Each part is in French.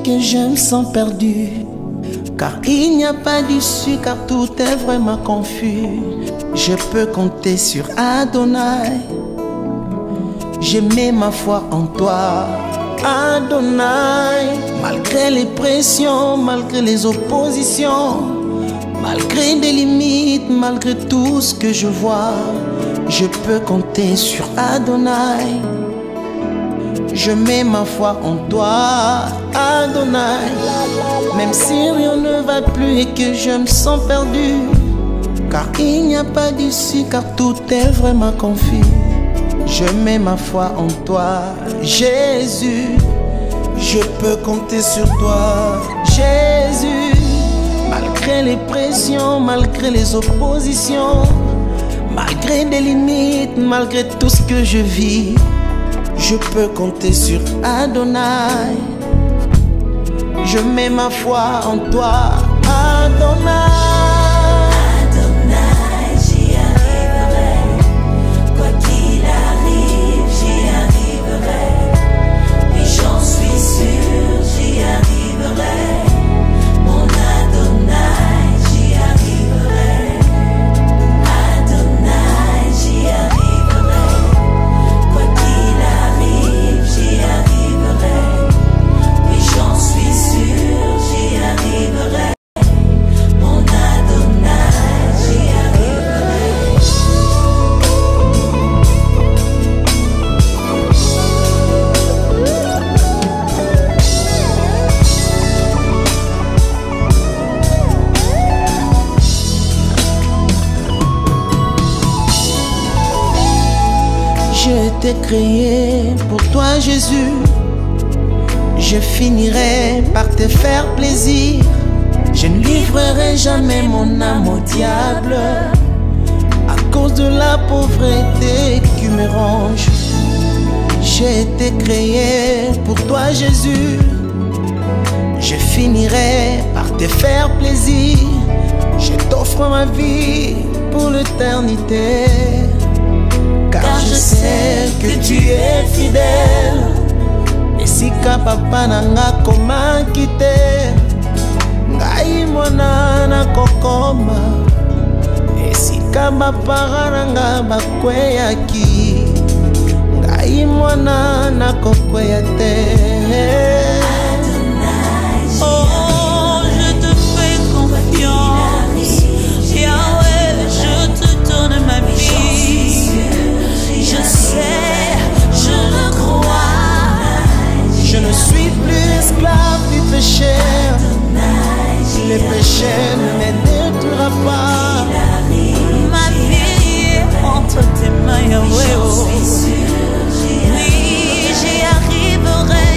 que je me sens perdu. Car il n'y a pas d'issue, car tout est vraiment confus. Je peux compter sur Adonai. J'ai mis ma foi en toi, Adonai. Malgré les pressions, malgré les oppositions, malgré des limites, malgré tout ce que je vois, je peux compter sur Adonai. Je mets ma foi en toi, Adonai. Même si rien ne va plus et que je me sens perdu, car il n'y a pas d'issue, car tout est vraiment confus. Je mets ma foi en toi, Jésus. Je peux compter sur toi, Jésus. Malgré les pressions, malgré les oppositions, malgré des limites, malgré tout ce que je vis, je peux compter sur Adonai. Je mets ma foi en toi, Adonai. Adonai, j'y arriverai. Quoi qu'il arrive, j'y arriverai. Oui, j'en suis sûr, j'y arriverai. Mon Adonai, j'y arriverai. Adonai, j'y arriverai. Quoi qu'il arrive, j'y arriverai. Oui, j'en suis sûr, j'y arriverai. Mon Adonai, j'y arriverai. J'ai été créé pour toi, Jésus. Je finirai par te faire plaisir. Je ne livrerai jamais mon âme au diable à cause de la pauvreté qui me ronge. J'ai été créé pour toi, Jésus. Je finirai par te faire plaisir. Je t'offre ma vie pour l'éternité. Car je sais que tu es fidèle. Esika papa nanga koma kite, ngai mwana na kokoma. Esika bapara nanga bakweyaki, ngai mwana na kokweya te. Oh, je te fais confiance. Yahweh, je te donne ma vie. Je sais, je le crois. Je ne suis plus esclave du péché. Le péché ne me détruira pas. Ma vie est entre tes mains, Yahweh. Oui, j'y arriverai.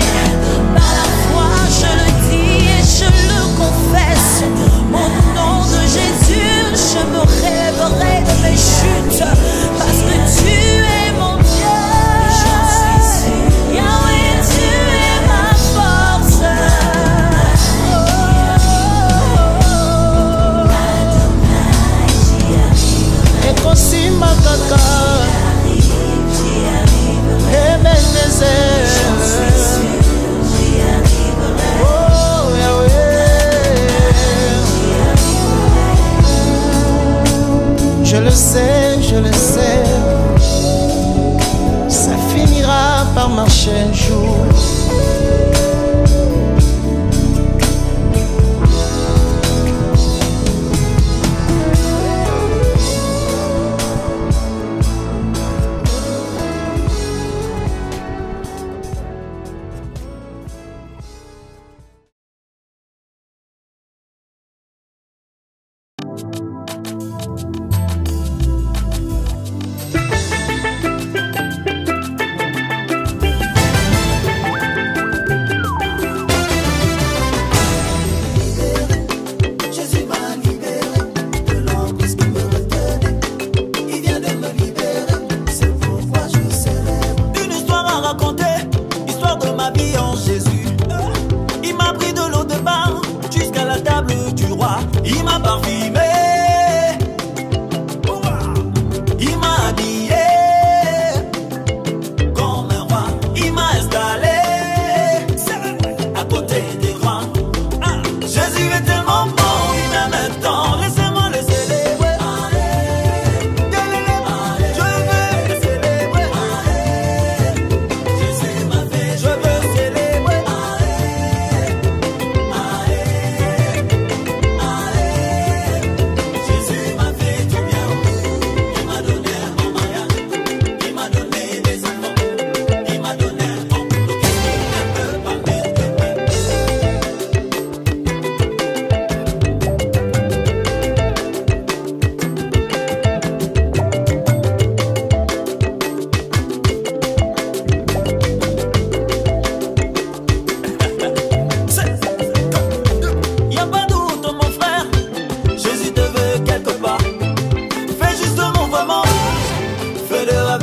Par la foi, je le dis et je le confesse. Au nom de Jésus, je me rêverai de mes chutes. Parce que tu es mon Dieu. Yahweh, tu es ma force. Et Kosimba kaka, Ebenezer. Oh Yahweh, je le sais, ça finira par marcher un jour.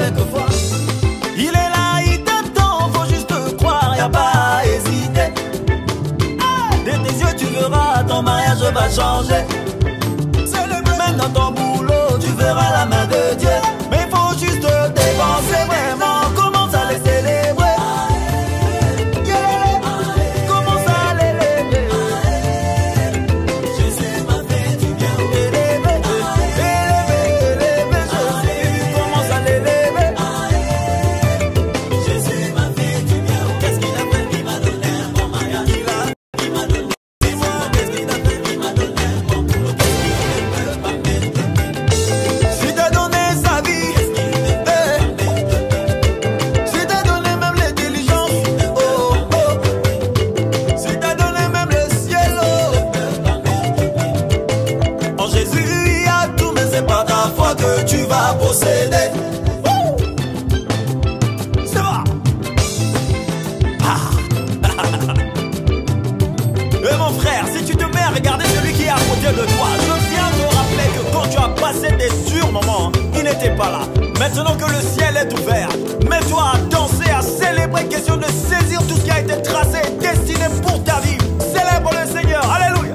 avec foi. Il est là, il t'attend, faut juste croire, y'a pas à hésiter. De tes yeux tu verras, ton mariage va changer. Même dans ton boulot, tu verras la main de Dieu. Mais il faut juste dépenser vraiment, commence à les célébrer. Posséder. C'est bon. Et mon frère, si tu te mets à regarder celui qui est à côté de toi, je viens te rappeler que quand tu as passé des durs moments, il n'était pas là. Maintenant que le ciel est ouvert, mets-toi à danser, à célébrer, question de saisir tout ce qui a été tracé et destiné pour ta vie. Célèbre le Seigneur, alléluia.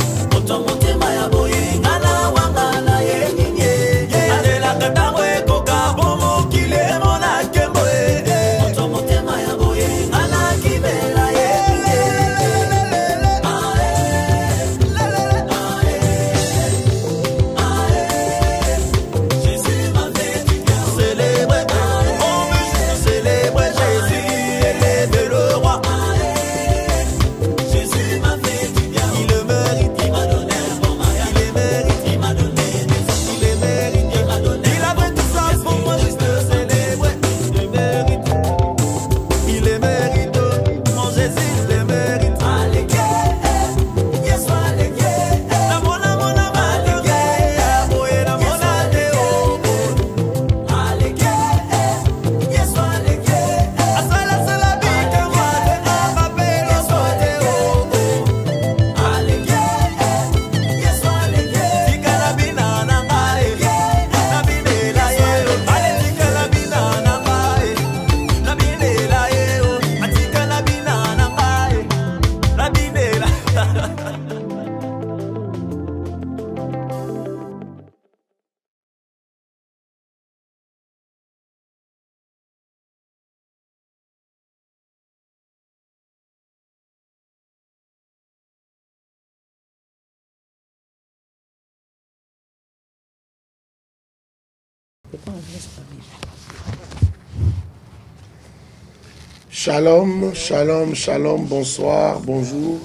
Shalom, shalom, shalom, bonsoir, bonjour.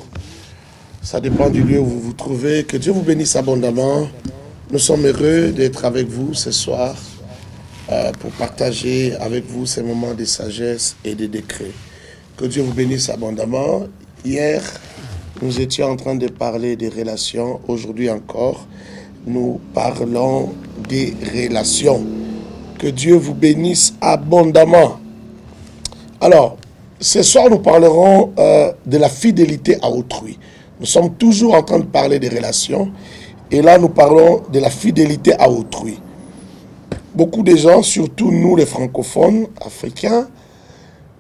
Ça dépend du lieu où vous vous trouvez. Que Dieu vous bénisse abondamment. Nous sommes heureux d'être avec vous ce soir pour partager avec vous ces moments de sagesse et de décret. Que Dieu vous bénisse abondamment. Hier, nous étions en train de parler des relations. Aujourd'hui encore, nous parlons des relations. Que Dieu vous bénisse abondamment. Alors, ce soir, nous parlerons de la fidélité à autrui. Nous sommes toujours en train de parler des relations. Et là, nous parlons de la fidélité à autrui. Beaucoup de gens, surtout nous les francophones africains,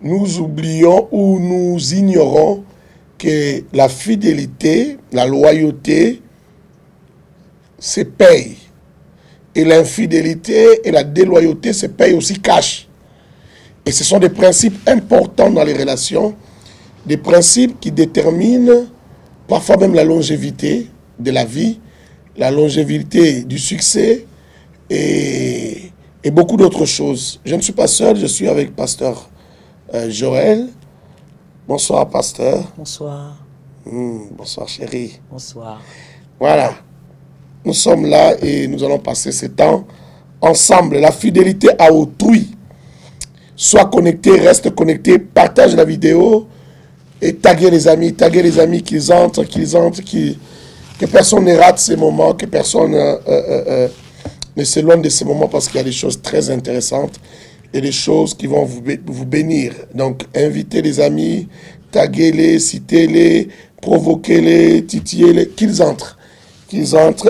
nous oublions ou nous ignorons que la fidélité, la loyauté, se paye. Et l'infidélité et la déloyauté se payent aussi cash. Et ce sont des principes importants dans les relations, des principes qui déterminent parfois même la longévité de la vie, la longévité du succès et beaucoup d'autres choses. Je ne suis pas seul, je suis avec pasteur Joël. Bonsoir, pasteur. Bonsoir. Bonsoir, chérie. Bonsoir. Voilà. Nous sommes là et nous allons passer ce temps ensemble. La fidélité à autrui. Sois connecté, reste connecté, partage la vidéo et taguez les amis qu'ils entrent, que personne ne rate ces moments, que personne ne s'éloigne de ces moments parce qu'il y a des choses très intéressantes et des choses qui vont vous bénir. Donc, invitez les amis, taguez-les, citez-les, provoquez-les, titillez-les, qu'ils entrent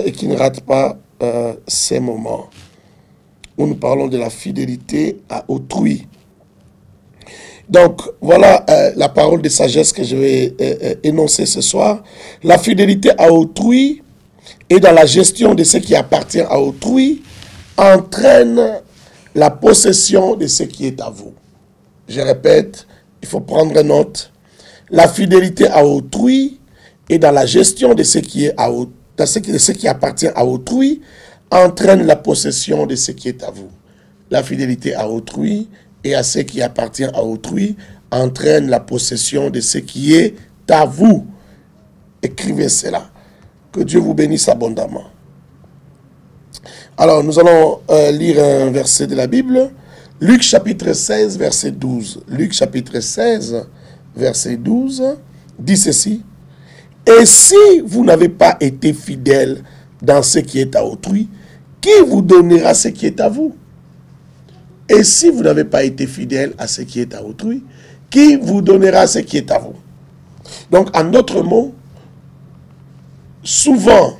et qu'ils ne ratent pas ces moments. où nous parlons de la fidélité à autrui. Donc, voilà la parole de sagesse que je vais énoncer ce soir. La fidélité à autrui et dans la gestion de ce qui appartient à autrui entraîne la possession de ce qui est à vous. Je répète, il faut prendre note. La fidélité à autrui et dans la gestion de ce qui est de ce qui appartient à autrui entraîne la possession de ce qui est à vous. La fidélité à autrui et à ce qui appartient à autrui entraîne la possession de ce qui est à vous. Écrivez cela. Que Dieu vous bénisse abondamment. Alors, nous allons lire un verset de la Bible. Luc chapitre 16, verset 12. Luc chapitre 16, verset 12, dit ceci. Et si vous n'avez pas été fidèle dans ce qui est à autrui, qui vous donnera ce qui est à vous? Et si vous n'avez pas été fidèle à ce qui est à autrui, qui vous donnera ce qui est à vous? Donc, en d'autres mots, souvent,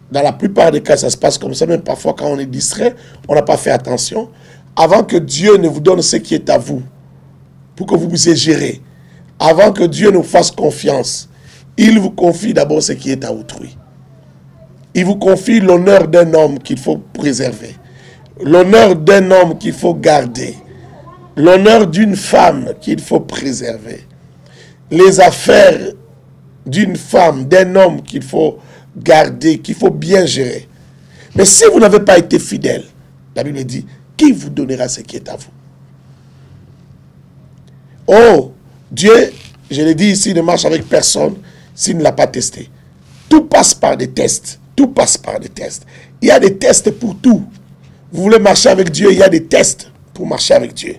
dans la plupart des cas, ça se passe comme ça, même parfois quand on est distrait, on n'a pas fait attention. Avant que Dieu ne vous donne ce qui est à vous, pour que vous puissiez gérer, avant que Dieu nous fasse confiance, il vous confie d'abord ce qui est à autrui. Il vous confie l'honneur d'un homme qu'il faut préserver, l'honneur d'un homme qu'il faut garder, l'honneur d'une femme qu'il faut préserver, les affaires d'une femme, d'un homme qu'il faut garder, qu'il faut bien gérer. Mais si vous n'avez pas été fidèle, la Bible dit, qui vous donnera ce qui est à vous? Oh, Dieu, je l'ai dit ici, ne marche avec personne s'il ne l'a pas testé. Tout passe par des tests. Tout passe par des tests. Il y a des tests pour tout. Vous voulez marcher avec Dieu, il y a des tests pour marcher avec Dieu.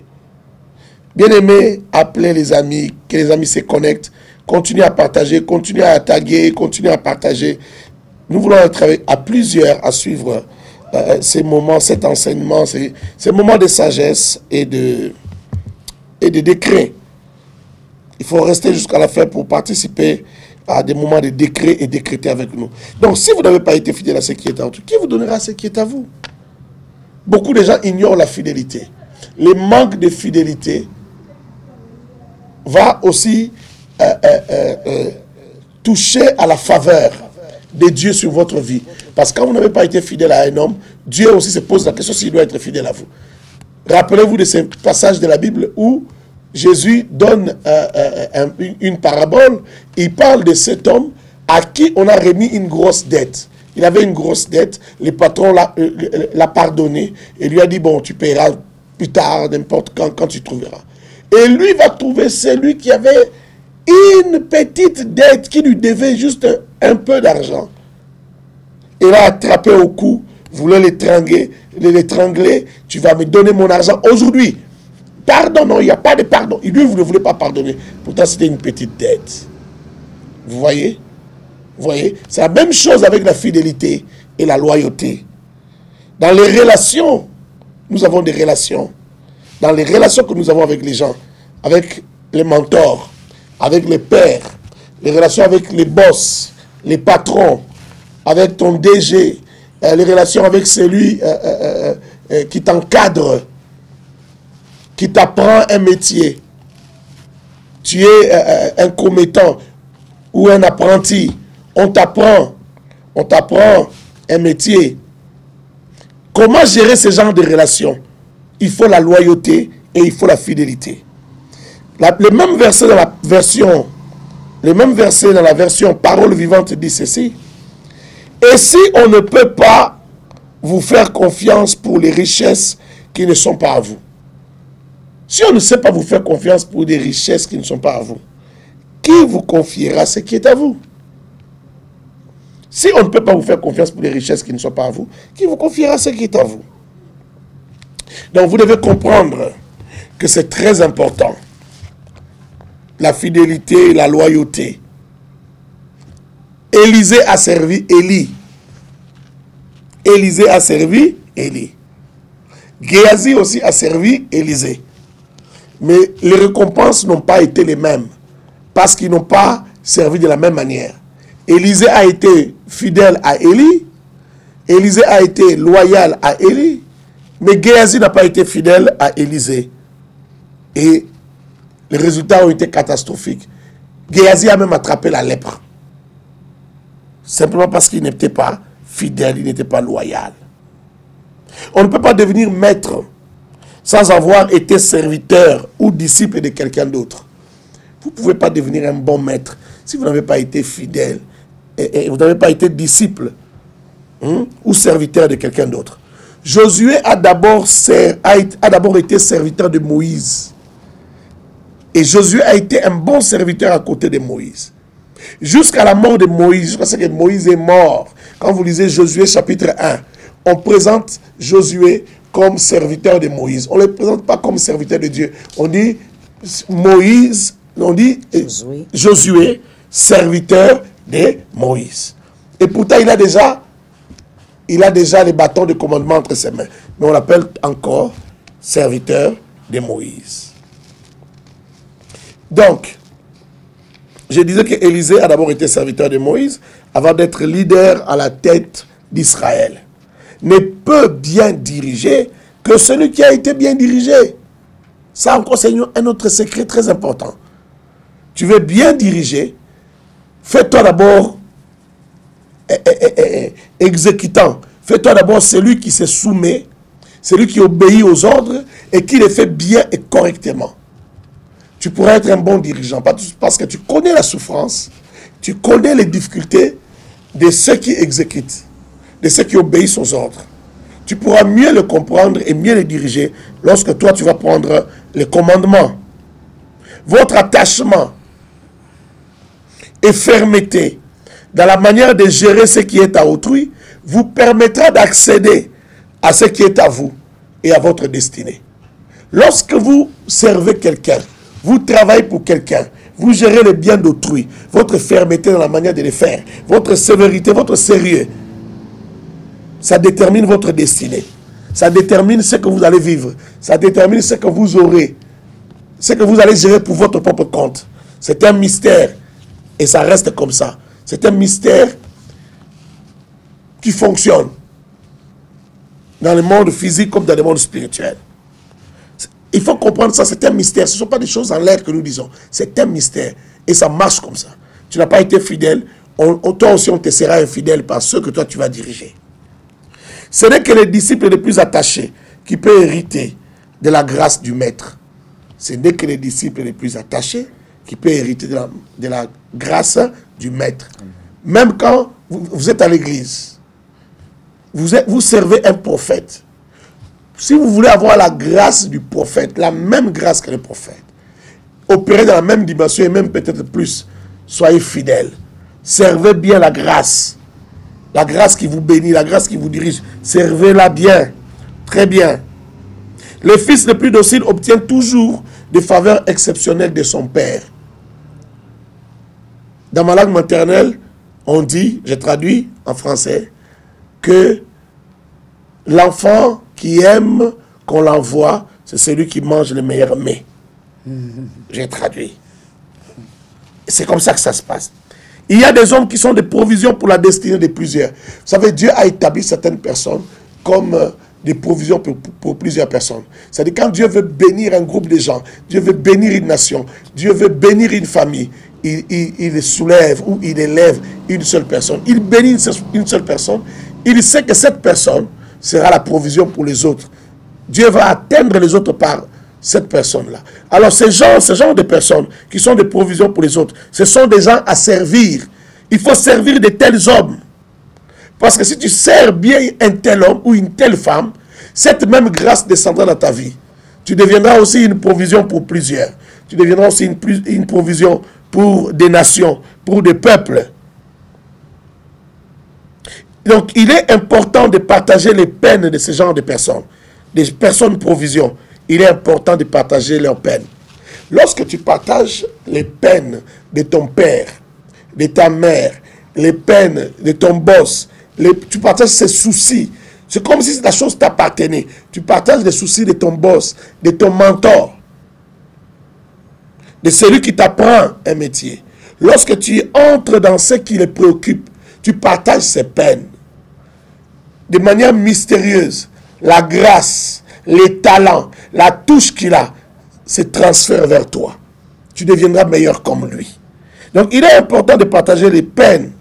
Bien-aimés, appelez les amis, que les amis se connectent. Continuez à partager, continuez à taguer, continuez à partager. Nous voulons être à plusieurs à suivre ces moments, cet enseignement, ces moments de sagesse et de décret. Il faut rester jusqu'à la fin pour participer à des moments de décret et décréter avec nous. Donc, si vous n'avez pas été fidèle à ce qui est à vous, qui vous donnera ce qui est à vous? Beaucoup de gens ignorent la fidélité. Le manque de fidélité va aussi toucher à la faveur de Dieu sur votre vie. Parce que quand vous n'avez pas été fidèle à un homme, Dieu aussi se pose la question s'il doit être fidèle à vous. Rappelez-vous de ces passages de la Bible où Jésus donne une parabole. Il parle de cet homme à qui on a remis une grosse dette. Il avait une grosse dette. Le patron l'a pardonné et lui a dit, bon, tu paieras plus tard, n'importe quand tu trouveras. Et lui va trouver celui qui avait une petite dette qui lui devait juste un peu d'argent. Il l'a attrapé au cou, voulait l'étrangler. Tu vas me donner mon argent aujourd'hui. Pardon, non, il n'y a pas de pardon. Lui, vous ne voulez pas pardonner. Pourtant, c'était une petite dette. Vous voyez? Vous voyez? C'est la même chose avec la fidélité et la loyauté. Dans les relations, nous avons des relations. Dans les relations que nous avons avec les gens, avec les mentors, avec les pères, les relations avec les boss, les patrons, avec ton DG, les relations avec celui qui t'encadre, qui t'apprend un métier. Tu es un commettant ou un apprenti. On t'apprend un métier. Comment gérer ce genre de relations? Il faut la loyauté et il faut la fidélité. Le même verset dans la version Parole vivante dit ceci. Et si on ne peut pas vous faire confiance pour les richesses qui ne sont pas à vous, si on ne sait pas vous faire confiance pour des richesses qui ne sont pas à vous, qui vous confiera ce qui est à vous? Si on ne peut pas vous faire confiance pour des richesses qui ne sont pas à vous, qui vous confiera ce qui est à vous? Donc vous devez comprendre que c'est très important. La fidélité et la loyauté. Élisée a servi Élie. Élisée a servi Élie. Géasi aussi a servi Élisée. Mais les récompenses n'ont pas été les mêmes. Parce qu'ils n'ont pas servi de la même manière. Élisée a été fidèle à Élie. Élisée a été loyal à Élie. Mais Géasi n'a pas été fidèle à Élisée. Et les résultats ont été catastrophiques. Géasi a même attrapé la lèpre. Simplement parce qu'il n'était pas fidèle, il n'était pas loyal. On ne peut pas devenir maître sans avoir été serviteur ou disciple de quelqu'un d'autre. Vous ne pouvez pas devenir un bon maître si vous n'avez pas été fidèle et vous n'avez pas été disciple ou serviteur de quelqu'un d'autre. Josué a d'abord été serviteur de Moïse. Et Josué a été un bon serviteur à côté de Moïse. Jusqu'à la mort de Moïse, jusqu'à ce que Moïse est mort. Quand vous lisez Josué chapitre 1, on présente Josué comme serviteur de Moïse. On ne le présente pas comme serviteur de Dieu. On dit Moïse, on dit Josué, serviteur de Moïse. Et pourtant, il a déjà les bâtons de commandement entre ses mains. Mais on l'appelle encore serviteur de Moïse. Donc, je disais que Élisée a d'abord été serviteur de Moïse avant d'être leader à la tête d'Israël. Ne peut bien diriger que celui qui a été bien dirigé. Ça encore, c'est un autre secret très important. Tu veux bien diriger, fais-toi d'abord exécutant. Fais-toi d'abord celui qui se soumet, celui qui obéit aux ordres et qui les fait bien et correctement. Tu pourrais être un bon dirigeant parce que tu connais la souffrance, tu connais les difficultés de ceux qui exécutent, de ceux qui obéissent aux ordres. Tu pourras mieux le comprendre et mieux le diriger lorsque toi tu vas prendre les commandements. Votre attachement et fermeté dans la manière de gérer ce qui est à autrui vous permettra d'accéder à ce qui est à vous et à votre destinée. Lorsque vous servez quelqu'un, vous travaillez pour quelqu'un, vous gérez le bien d'autrui, votre fermeté dans la manière de le faire, votre sévérité, votre sérieux, ça détermine votre destinée. Ça détermine ce que vous allez vivre. Ça détermine ce que vous aurez. Ce que vous allez gérer pour votre propre compte. C'est un mystère. Et ça reste comme ça. C'est un mystère qui fonctionne dans le monde physique comme dans le monde spirituel. Il faut comprendre ça, c'est un mystère. Ce ne sont pas des choses en l'air que nous disons. C'est un mystère. Et ça marche comme ça. Tu n'as pas été fidèle. Toi aussi, on te sera infidèle par ceux que toi, tu vas diriger. Ce n'est que les disciples les plus attachés qui peuvent hériter de la grâce du Maître. Ce n'est que les disciples les plus attachés qui peuvent hériter de la grâce du Maître. Même quand vous êtes à l'église, vous servez un prophète. Si vous voulez avoir la grâce du prophète, la même grâce que le prophète, opérer dans la même dimension et même peut-être plus, soyez fidèles. Servez bien la grâce qui vous bénit, la grâce qui vous dirige. Servez-la bien, très bien. Le fils le plus docile obtient toujours des faveurs exceptionnelles de son père. Dans ma langue maternelle, on dit, je traduis en français, que l'enfant qui aime qu'on l'envoie, c'est celui qui mange les meilleurs mets. J'ai traduit. C'est comme ça que ça se passe. Il y a des hommes qui sont des provisions pour la destinée de plusieurs. Vous savez, Dieu a établi certaines personnes comme des provisions pour plusieurs personnes. C'est-à-dire quand Dieu veut bénir un groupe de gens, Dieu veut bénir une nation, Dieu veut bénir une famille, il soulève ou il élève une seule personne. Il bénit une seule personne. Il sait que cette personne sera la provision pour les autres. Dieu va atteindre les autres par cette personne-là. Alors ce genre de personnes qui sont des provisions pour les autres, ce sont des gens à servir. Il faut servir de tels hommes. Parce que si tu sers bien un tel homme ou une telle femme, cette même grâce descendra dans ta vie. Tu deviendras aussi une provision pour plusieurs. Tu deviendras aussi une provision pour des nations, pour des peuples. Donc, il est important de partager les peines de ce genre de personnes. Des personnes provisions. Il est important de partager leurs peines. Lorsque tu partages les peines de ton père, de ta mère, les peines de ton boss, tu partages ses soucis. C'est comme si la chose t'appartenait. Tu partages les soucis de ton boss, de ton mentor, de celui qui t'apprend un métier. Lorsque tu entres dans ce qui les préoccupe, tu partages ses peines. De manière mystérieuse, la grâce, les talents, la touche qu'il a, se transfèrent vers toi. Tu deviendras meilleur comme lui. Donc, il est important de partager les peines.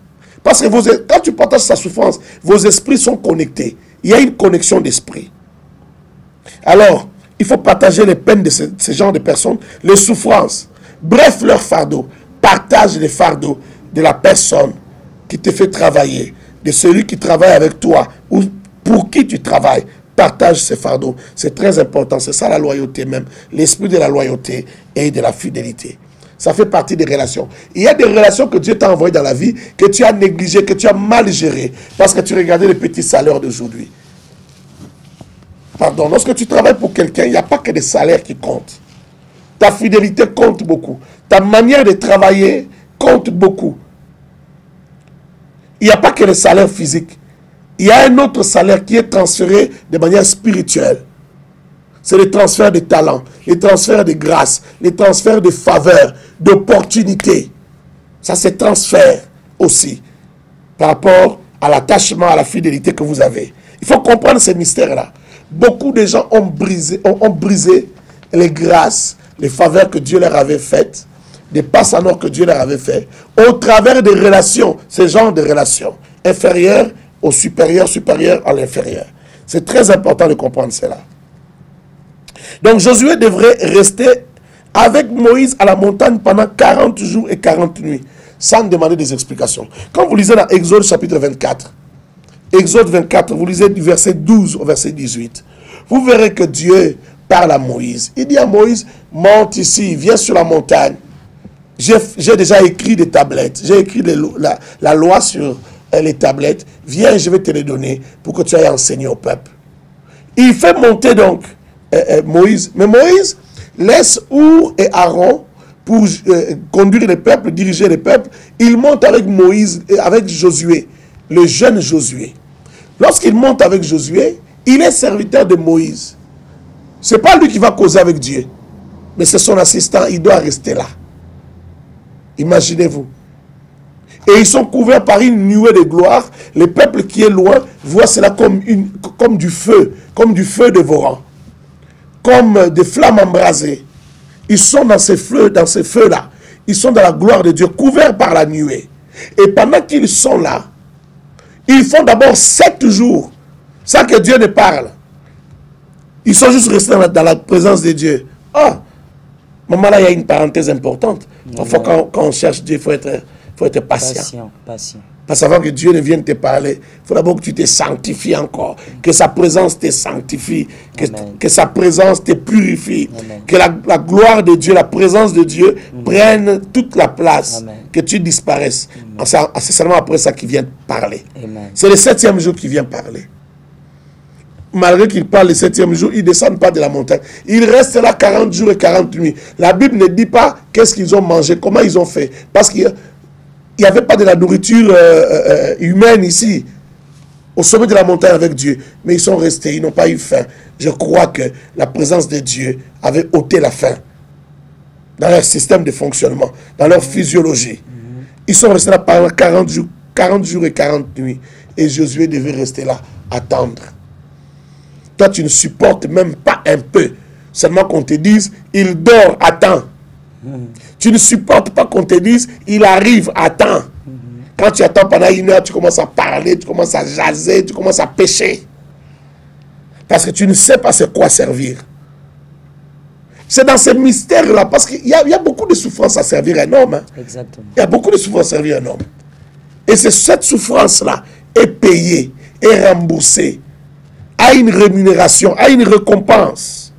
Parce que quand tu partages sa souffrance, vos esprits sont connectés. Il y a une connexion d'esprit. Alors, il faut partager les peines de ce genre de personnes, les souffrances. Bref, leur fardeau. Partage les fardeaux de la personne qui te fait travailler, de celui qui travaille avec toi ou pour qui tu travailles. Partage ces fardeaux. C'est très important. C'est ça la loyauté même. L'esprit de la loyauté et de la fidélité. Ça fait partie des relations. Il y a des relations que Dieu t'a envoyées dans la vie, que tu as négligées, que tu as mal gérées, parce que tu regardais les petits salaires d'aujourd'hui. Pardon, lorsque tu travailles pour quelqu'un, il n'y a pas que des salaires qui comptent. Ta fidélité compte beaucoup. Ta manière de travailler compte beaucoup. Il n'y a pas que les salaires physiques. Il y a un autre salaire qui est transféré de manière spirituelle. C'est le transfert de talents, le transfert de grâce, le transfert de faveurs, d'opportunités. Ça se transfère aussi par rapport à l'attachement, à la fidélité que vous avez. Il faut comprendre ces mystères-là. Beaucoup de gens ont brisé les grâces, les faveurs que Dieu leur avait faites, des passes en or que Dieu leur avait fait, au travers des relations, ce genre de relations, inférieures au supérieur, supérieur à l'inférieur. C'est très important de comprendre cela. Donc Josué devrait rester avec Moïse à la montagne pendant 40 jours et 40 nuits, sans demander des explications. Quand vous lisez dans Exode chapitre 24, Exode 24, vous lisez du verset 12 au verset 18, vous verrez que Dieu parle à Moïse. Il dit à Moïse, monte ici, viens sur la montagne. J'ai déjà écrit des tablettes, j'ai écrit la loi sur les tablettes. Viens, je vais te les donner pour que tu ailles enseigner au peuple. Il fait monter donc Moïse. Mais Moïse laisse Our et Aaron pour conduire le peuple, diriger le peuple. Il monte avec Moïse, avec Josué, le jeune Josué. Lorsqu'il monte avec Josué, il est serviteur de Moïse. Ce n'est pas lui qui va causer avec Dieu, mais c'est son assistant, il doit rester là. Imaginez-vous. Et ils sont couverts par une nuée de gloire. Le peuple qui est loin voit cela comme du feu dévorant, comme des flammes embrasées. Ils sont dans ces feux-là. Ils sont dans la gloire de Dieu, couverts par la nuée. Et pendant qu'ils sont là, ils font d'abord 7 jours sans que Dieu ne parle. Ils sont juste restés dans la présence de Dieu. Ah, maman, là, il y a une parenthèse importante. Parfois, quand on cherche Dieu, il faut être patient. Parce qu'avant que Dieu ne vienne te parler, il faut d'abord que tu te sanctifies encore. Que sa présence te sanctifie. Que sa présence te purifie. Amen. Que la gloire de Dieu, la présence de Dieu prenne toute la place. Amen. Que tu disparaisses. C'est seulement après ça qu'il vient parler. C'est le 7e jour qu'il vient parler. Malgré qu'il parle le 7e jour, ils ne descendent pas de la montagne. Ils restent là 40 jours et 40 nuits. La Bible ne dit pas qu'est-ce qu'ils ont mangé, comment ils ont fait. Parce qu'il n'y avait pas de la nourriture humaine ici, au sommet de la montagne avec Dieu. Mais ils sont restés, ils n'ont pas eu faim. Je crois que la présence de Dieu avait ôté la faim dans leur système de fonctionnement, dans leur physiologie. Ils sont restés là pendant 40 jours et 40 nuits. Et Josué devait rester là, attendre. Toi, tu ne supportes même pas un peu. Seulement qu'on te dise, il dort, attends. Tu ne supportes pas qu'on te dise, il arrive, attends. Quand tu attends pendant 1 heure, tu commences à parler, tu commences à jaser, tu commences à pécher. Parce que tu ne sais pas c'est quoi servir. C'est dans ces mystères-là, parce qu'il y a beaucoup de souffrance à servir un homme. Hein. Exactement. Il y a beaucoup de souffrance à servir un homme. Et c'est cette souffrance-là est payée, est remboursée, a une rémunération, a une récompense.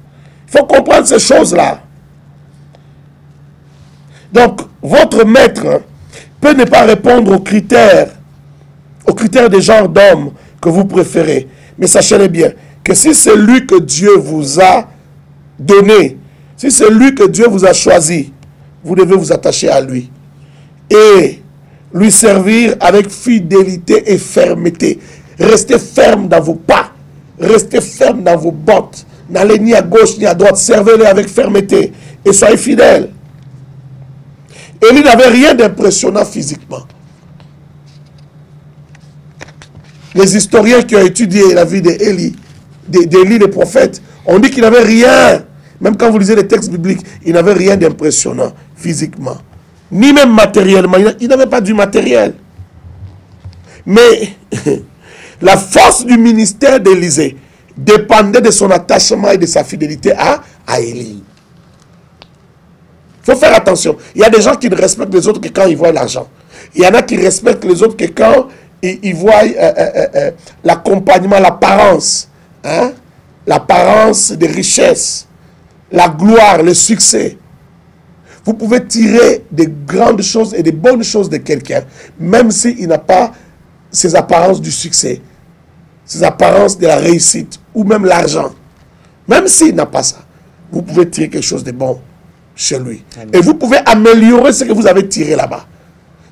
Il faut comprendre ces choses-là. Donc, votre maître peut ne pas répondre aux critères des genres d'hommes que vous préférez. Mais sachez bien que si c'est lui que Dieu vous a donné, si c'est lui que Dieu vous a choisi, vous devez vous attacher à lui. Et lui servir avec fidélité et fermeté. Restez ferme dans vos pas. Restez ferme dans vos bottes. N'allez ni à gauche ni à droite. Servez-le avec fermeté. Et soyez fidèles. Élie n'avait rien d'impressionnant physiquement. Les historiens qui ont étudié la vie d'Élie d'Élie, les prophètes, on dit qu'il n'avait rien. Même quand vous lisez les textes bibliques, il n'avait rien d'impressionnant physiquement. Ni même matériellement. Il n'avait pas du matériel. Mais la force du ministère d'Élisée dépendait de son attachement et de sa fidélité à Élie. Il faut faire attention. Il y a des gens qui ne respectent les autres que quand ils voient l'argent. Il y en a qui respectent les autres que quand ils voient l'accompagnement, l'apparence. Hein? L'apparence des richesses, la gloire, le succès. Vous pouvez tirer des grandes choses et des bonnes choses de quelqu'un, même s'il n'a pas ces apparences du succès, ces apparences de la réussite, ou même l'argent. Même s'il n'a pas ça, vous pouvez tirer quelque chose de bon chez lui. Amen. Et vous pouvez améliorer ce que vous avez tiré là-bas.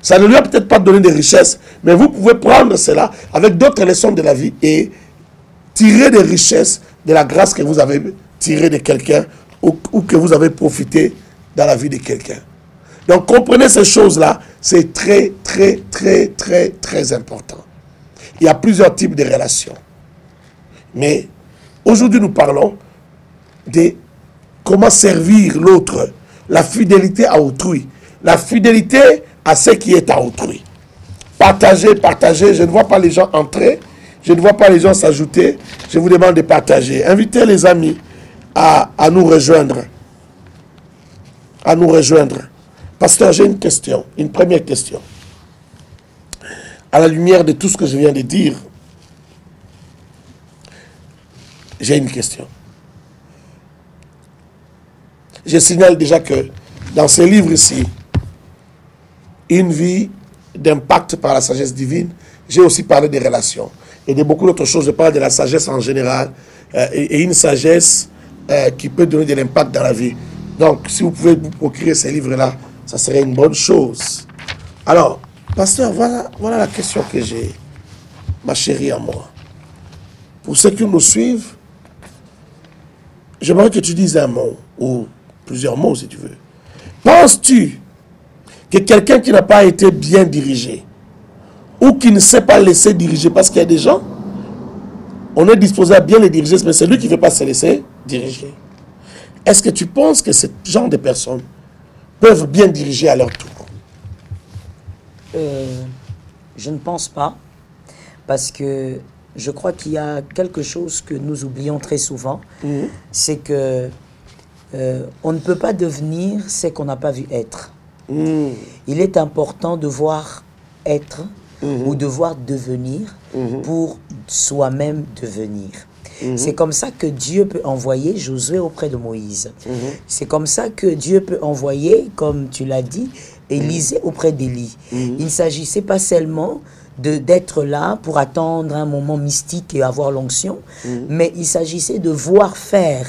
Ça ne lui a peut-être pas donné de richesse, mais vous pouvez prendre cela avec d'autres leçons de la vie et tirer des richesses de la grâce que vous avez tirée de quelqu'un ou que vous avez profité dans la vie de quelqu'un. Donc comprenez ces choses-là, c'est très, très, très, très, très important. Il y a plusieurs types de relations. Mais aujourd'hui, nous parlons de comment servir l'autre, la fidélité à autrui, la fidélité à ce qui est à autrui. Partager, partager, je ne vois pas les gens entrer, je ne vois pas les gens s'ajouter, je vous demande de partager. Invitez les amis à nous rejoindre. À nous rejoindre. Pasteur, j'ai une question, une première question. À la lumière de tout ce que je viens de dire, j'ai une question. Je signale déjà que dans ce livre-ci, Une vie d'impact par la sagesse divine, j'ai aussi parlé des relations et de beaucoup d'autres choses. Je parle de la sagesse en général et une sagesse qui peut donner de l'impact dans la vie. Donc, si vous pouvez vous procurer ces livres-là, ça serait une bonne chose. Alors, pasteur, voilà la question que j'ai, ma chérie à moi. Pour ceux qui nous suivent, j'aimerais que tu dises un mot, ou plusieurs mots si tu veux. Penses-tu que quelqu'un qui n'a pas été bien dirigé, ou qui ne sait pas laisser diriger, parce qu'il y a des gens, on est disposé à bien les diriger, mais c'est lui qui ne veut pas se laisser diriger. Est-ce que tu penses que ce genre de personnes peuvent bien diriger à leur tour? Je ne pense pas, parce que je crois qu'il y a quelque chose que nous oublions très souvent, c'est que on ne peut pas devenir ce qu'on n'a pas vu être. Il est important de voir être ou de voir devenir pour soi-même devenir. C'est comme ça que Dieu peut envoyer Josué auprès de Moïse. C'est comme ça que Dieu peut envoyer, comme tu l'as dit, Élisée auprès d'Élie. Il ne s'agissait pas seulement d'être là pour attendre un moment mystique et avoir l'onction, mais il s'agissait de voir faire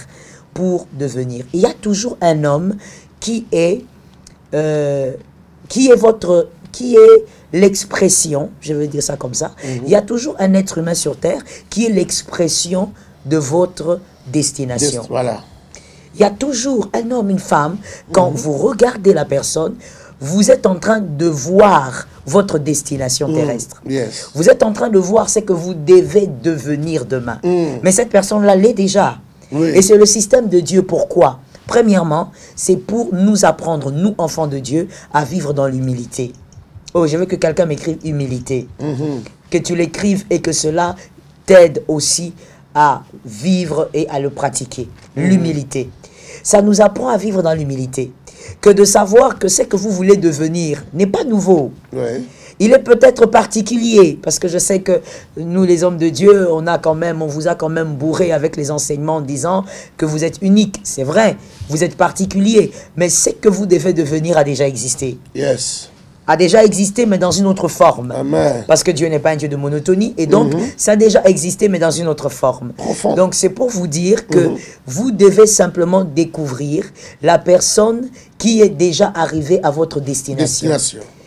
pour devenir. Il y a toujours un homme qui est l'expression, je veux dire ça comme ça, il y a toujours un être humain sur terre qui est l'expression de votre destination. Voilà. Il y a toujours un homme, une femme, quand vous regardez la personne, vous êtes en train de voir votre destination terrestre. Yes. Vous êtes en train de voir ce que vous devez devenir demain. Mais cette personne-là l'est déjà. Oui. Et c'est le système de Dieu. Pourquoi? Premièrement, c'est pour nous apprendre, nous, enfants de Dieu, à vivre dans l'humilité. Oh, je veux que quelqu'un m'écrive humilité. Que tu l'écrives et que cela t'aide aussi à vivre et à le pratiquer. L'humilité. Ça nous apprend à vivre dans l'humilité. Que de savoir que ce que vous voulez devenir n'est pas nouveau. Ouais. Il est peut-être particulier, parce que je sais que nous, les hommes de Dieu, on vous a quand même bourré avec les enseignements en disant que vous êtes unique. C'est vrai, vous êtes particulier, mais ce que vous devez devenir a déjà existé. Yes. A déjà existé, mais dans une autre forme. Amen. Parce que Dieu n'est pas un Dieu de monotonie, et donc ça a déjà existé, mais dans une autre forme. Profond. Donc c'est pour vous dire que vous devez simplement découvrir la personne qui est déjà arrivée à votre destination.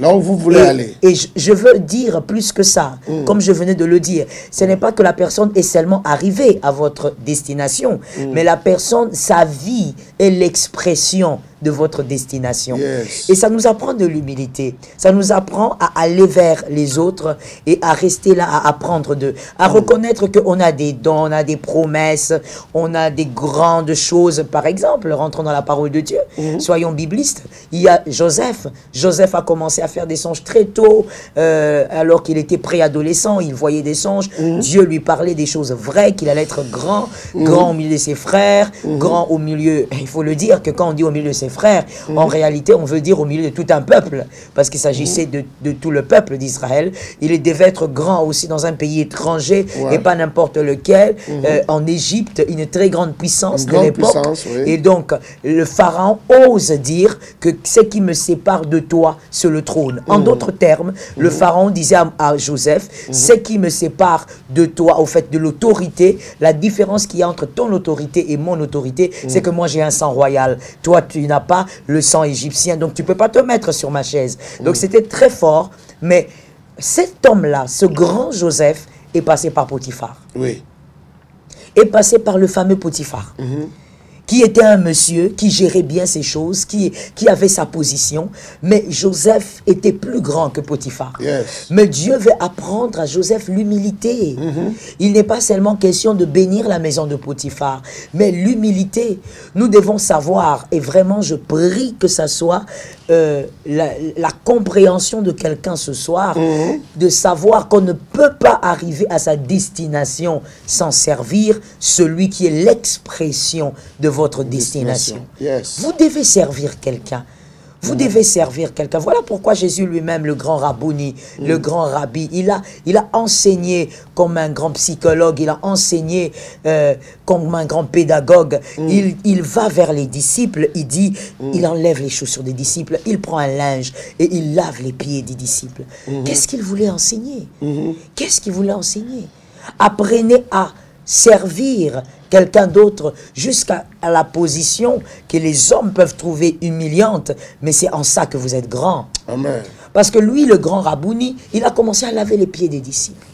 Là où vous voulez aller. Et je veux dire plus que ça, comme je venais de le dire. Ce n'est pas que la personne est seulement arrivée à votre destination, mais la personne, sa vie est l'expression de votre destination. Yes. Et ça nous apprend de l'humilité. Ça nous apprend à aller vers les autres et à rester là, à apprendre d'eux. À reconnaître qu'on a des dons, on a des promesses, on a des grandes choses. Par exemple, rentrons dans la parole de Dieu. Soyons biblistes. Il y a Joseph. Joseph a commencé à faire des songes très tôt, alors qu'il était préadolescent. Il voyait des songes. Dieu lui parlait des choses vraies, qu'il allait être grand, grand au milieu de ses frères, grand au milieu, il faut le dire que quand on dit au milieu de ses frères, en réalité, on veut dire au milieu de tout un peuple, parce qu'il s'agissait de tout le peuple d'Israël. Il devait être grand aussi dans un pays étranger, et pas n'importe lequel, en Égypte, une très grande puissance de l'époque. Et donc, le pharaon ose dire que ce qui me sépare de toi, c'est le trône. En d'autres termes, le pharaon disait à Joseph, ce qui me sépare de toi, au fait de l'autorité, la différence qu'il y a entre ton autorité et mon autorité, c'est que moi j'ai un sang royal. Toi, tu n'as pas le sang égyptien, donc tu ne peux pas te mettre sur ma chaise. Donc c'était très fort, mais cet homme-là, ce grand Joseph, est passé par Potiphar. Oui. Est passé par le fameux Potiphar. Qui était un monsieur qui gérait bien ses choses, qui avait sa position. Mais Joseph était plus grand que Potiphar. Yes. Mais Dieu veut apprendre à Joseph l'humilité. Il n'est pas seulement question de bénir la maison de Potiphar, mais l'humilité. Nous devons savoir, et vraiment je prie que ça soit la compréhension de quelqu'un ce soir, de savoir qu'on ne peut pas arriver à sa destination sans servir celui qui est l'expression de votre destination. Yes. Vous devez servir quelqu'un. Vous devez servir quelqu'un. Voilà pourquoi Jésus lui-même, le grand Rabouni, le grand Rabbi, il a enseigné comme un grand psychologue, il a enseigné comme un grand pédagogue. Il va vers les disciples, il dit, il enlève les chaussures des disciples, il prend un linge et il lave les pieds des disciples. Qu'est-ce qu'il voulait enseigner? Qu'est-ce qu'il voulait enseigner? Apprenez à servir quelqu'un d'autre jusqu'à la position que les hommes peuvent trouver humiliante, mais c'est en ça que vous êtes grand. Amen. Parce que lui, le grand Rabouni, il a commencé à laver les pieds des disciples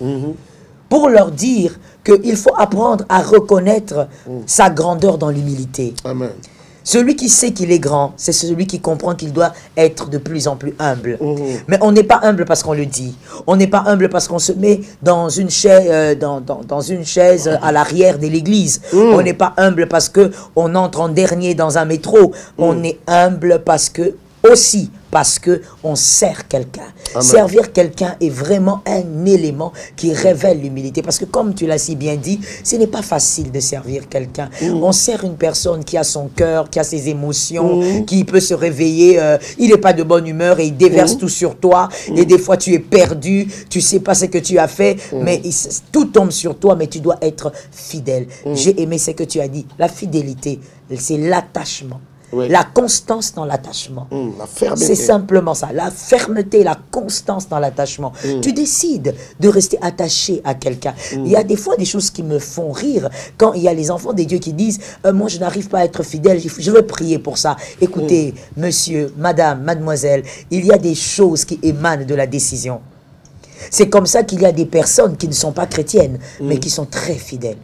pour leur dire qu'il faut apprendre à reconnaître sa grandeur dans l'humilité. Amen. Celui qui sait qu'il est grand, c'est celui qui comprend qu'il doit être de plus en plus humble. Mais on n'est pas humble parce qu'on le dit. On n'est pas humble parce qu'on se met dans une chaise, dans une chaise à l'arrière de l'église. On n'est pas humble parce qu'on entre en dernier dans un métro. On est humble parce que on sert quelqu'un. Servir quelqu'un est vraiment un élément qui révèle l'humilité. Parce que comme tu l'as si bien dit, ce n'est pas facile de servir quelqu'un. On sert une personne qui a son cœur, qui a ses émotions, qui peut se réveiller, il n'est pas de bonne humeur et il déverse tout sur toi. Et des fois tu es perdu, tu ne sais pas ce que tu as fait, mais tout tombe sur toi, mais tu dois être fidèle. J'ai aimé ce que tu as dit. La fidélité, c'est l'attachement. Oui. La constance dans l'attachement. La fermeté. C'est simplement ça. La fermeté, la constance dans l'attachement. Tu décides de rester attaché à quelqu'un. Il y a des fois des choses qui me font rire. Quand il y a les enfants des dieux qui disent moi je n'arrive pas à être fidèle, je veux prier pour ça. Écoutez, monsieur, madame, mademoiselle, il y a des choses qui émanent de la décision. C'est comme ça qu'il y a des personnes qui ne sont pas chrétiennes, mais qui sont très fidèles.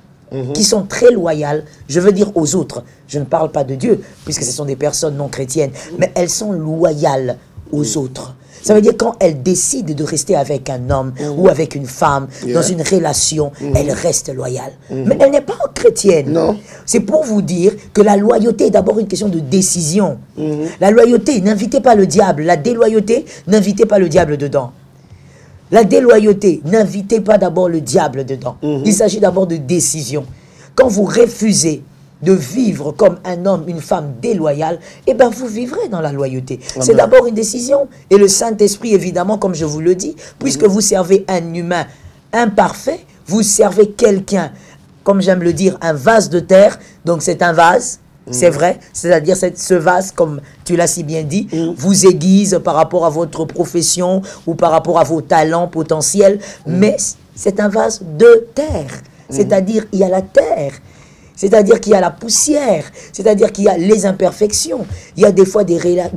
Qui sont très loyales, je veux dire aux autres. Je ne parle pas de Dieu, puisque ce sont des personnes non chrétiennes, mais elles sont loyales aux autres. Ça veut dire quand elles décident de rester avec un homme ou avec une femme dans une relation, elles restent loyales. Mais elle n'est pas chrétienne. Non. C'est pour vous dire que la loyauté est d'abord une question de décision. La loyauté, n'invitez pas le diable. La déloyauté, n'invitez pas le diable dedans. La déloyauté, n'invitez pas d'abord le diable dedans. Il s'agit d'abord de décision. Quand vous refusez de vivre comme un homme, une femme déloyale, eh bien vous vivrez dans la loyauté. C'est d'abord une décision. Et le Saint-Esprit, évidemment, comme je vous le dis, puisque vous servez un humain imparfait, vous servez quelqu'un, comme j'aime le dire, un vase de terre, donc c'est un vase. C'est vrai, c'est-à-dire ce vase, comme tu l'as si bien dit, vous aiguise par rapport à votre profession ou par rapport à vos talents potentiels, mais c'est un vase de terre, c'est-à-dire il y a la terre. C'est-à-dire qu'il y a la poussière, c'est-à-dire qu'il y a les imperfections. Il y a des fois des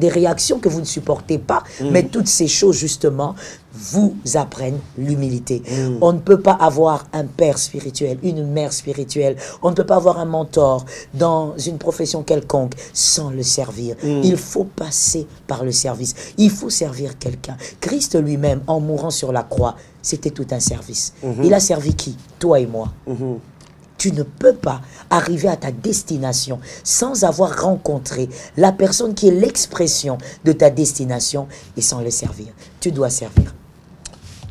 réactions que vous ne supportez pas, mais toutes ces choses, justement, vous apprennent l'humilité. On ne peut pas avoir un père spirituel, une mère spirituelle, on ne peut pas avoir un mentor dans une profession quelconque sans le servir. Il faut passer par le service. Il faut servir quelqu'un. Christ lui-même, en mourant sur la croix, c'était tout un service. Il a servi qui? Toi et moi. Tu ne peux pas arriver à ta destination sans avoir rencontré la personne qui est l'expression de ta destination et sans le servir. Tu dois servir.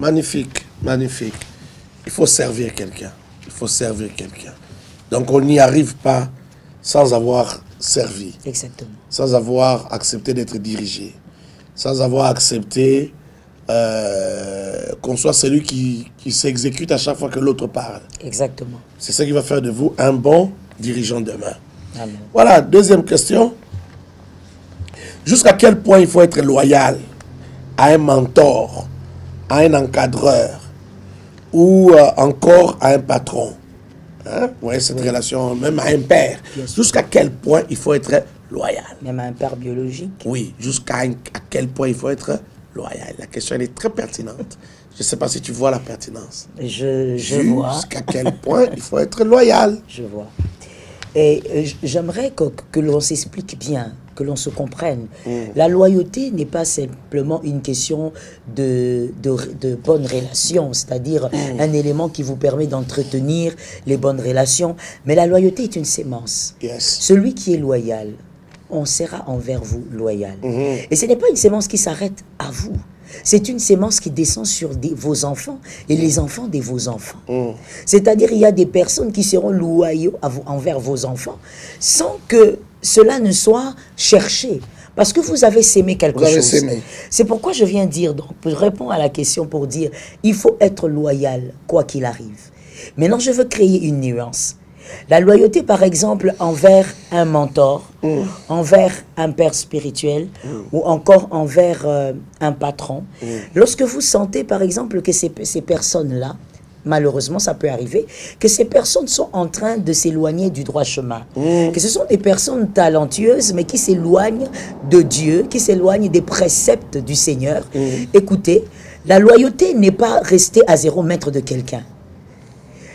Magnifique, magnifique. Il faut servir quelqu'un. Il faut servir quelqu'un. Donc on n'y arrive pas sans avoir servi. Exactement. Sans avoir accepté d'être dirigé. Sans avoir accepté qu'on soit celui qui s'exécute à chaque fois que l'autre parle. Exactement. C'est ça qui va faire de vous un bon dirigeant demain. Amen. Voilà, deuxième question. Jusqu'à quel point il faut être loyal à un mentor, à un encadreur ou encore à un patron? Hein? Vous voyez cette relation, même à un père. Jusqu'à quel point il faut être loyal? Même à un père biologique? Oui, à quel point il faut être loyal. La question elle est très pertinente. Je ne sais pas si tu vois la pertinence. Je vois. Jusqu'à quel point il faut être loyal. Je vois. Et j'aimerais que l'on s'explique bien, que l'on se comprenne. La loyauté n'est pas simplement une question de bonnes relations, c'est-à-dire un élément qui vous permet d'entretenir les bonnes relations. Mais la loyauté est une sémence. Yes. Celui qui est loyal, on sera envers vous loyal. Et ce n'est pas une sémence qui s'arrête à vous. C'est une sémence qui descend sur vos enfants et les enfants de vos enfants. C'est-à-dire il y a des personnes qui seront loyaux envers vos enfants sans que cela ne soit cherché. Parce que vous avez sémé quelque chose. C'est pourquoi je viens dire, donc, je réponds à la question pour dire, il faut être loyal, quoi qu'il arrive. Maintenant, je veux créer une nuance. La loyauté, par exemple, envers un mentor, envers un père spirituel, ou encore envers un patron. Lorsque vous sentez, par exemple, que ces personnes-là, malheureusement, ça peut arriver, que ces personnes sont en train de s'éloigner du droit chemin. Que ce sont des personnes talentueuses, mais qui s'éloignent de Dieu, qui s'éloignent des préceptes du Seigneur. Écoutez, la loyauté n'est pas rester à 0 mètre de quelqu'un.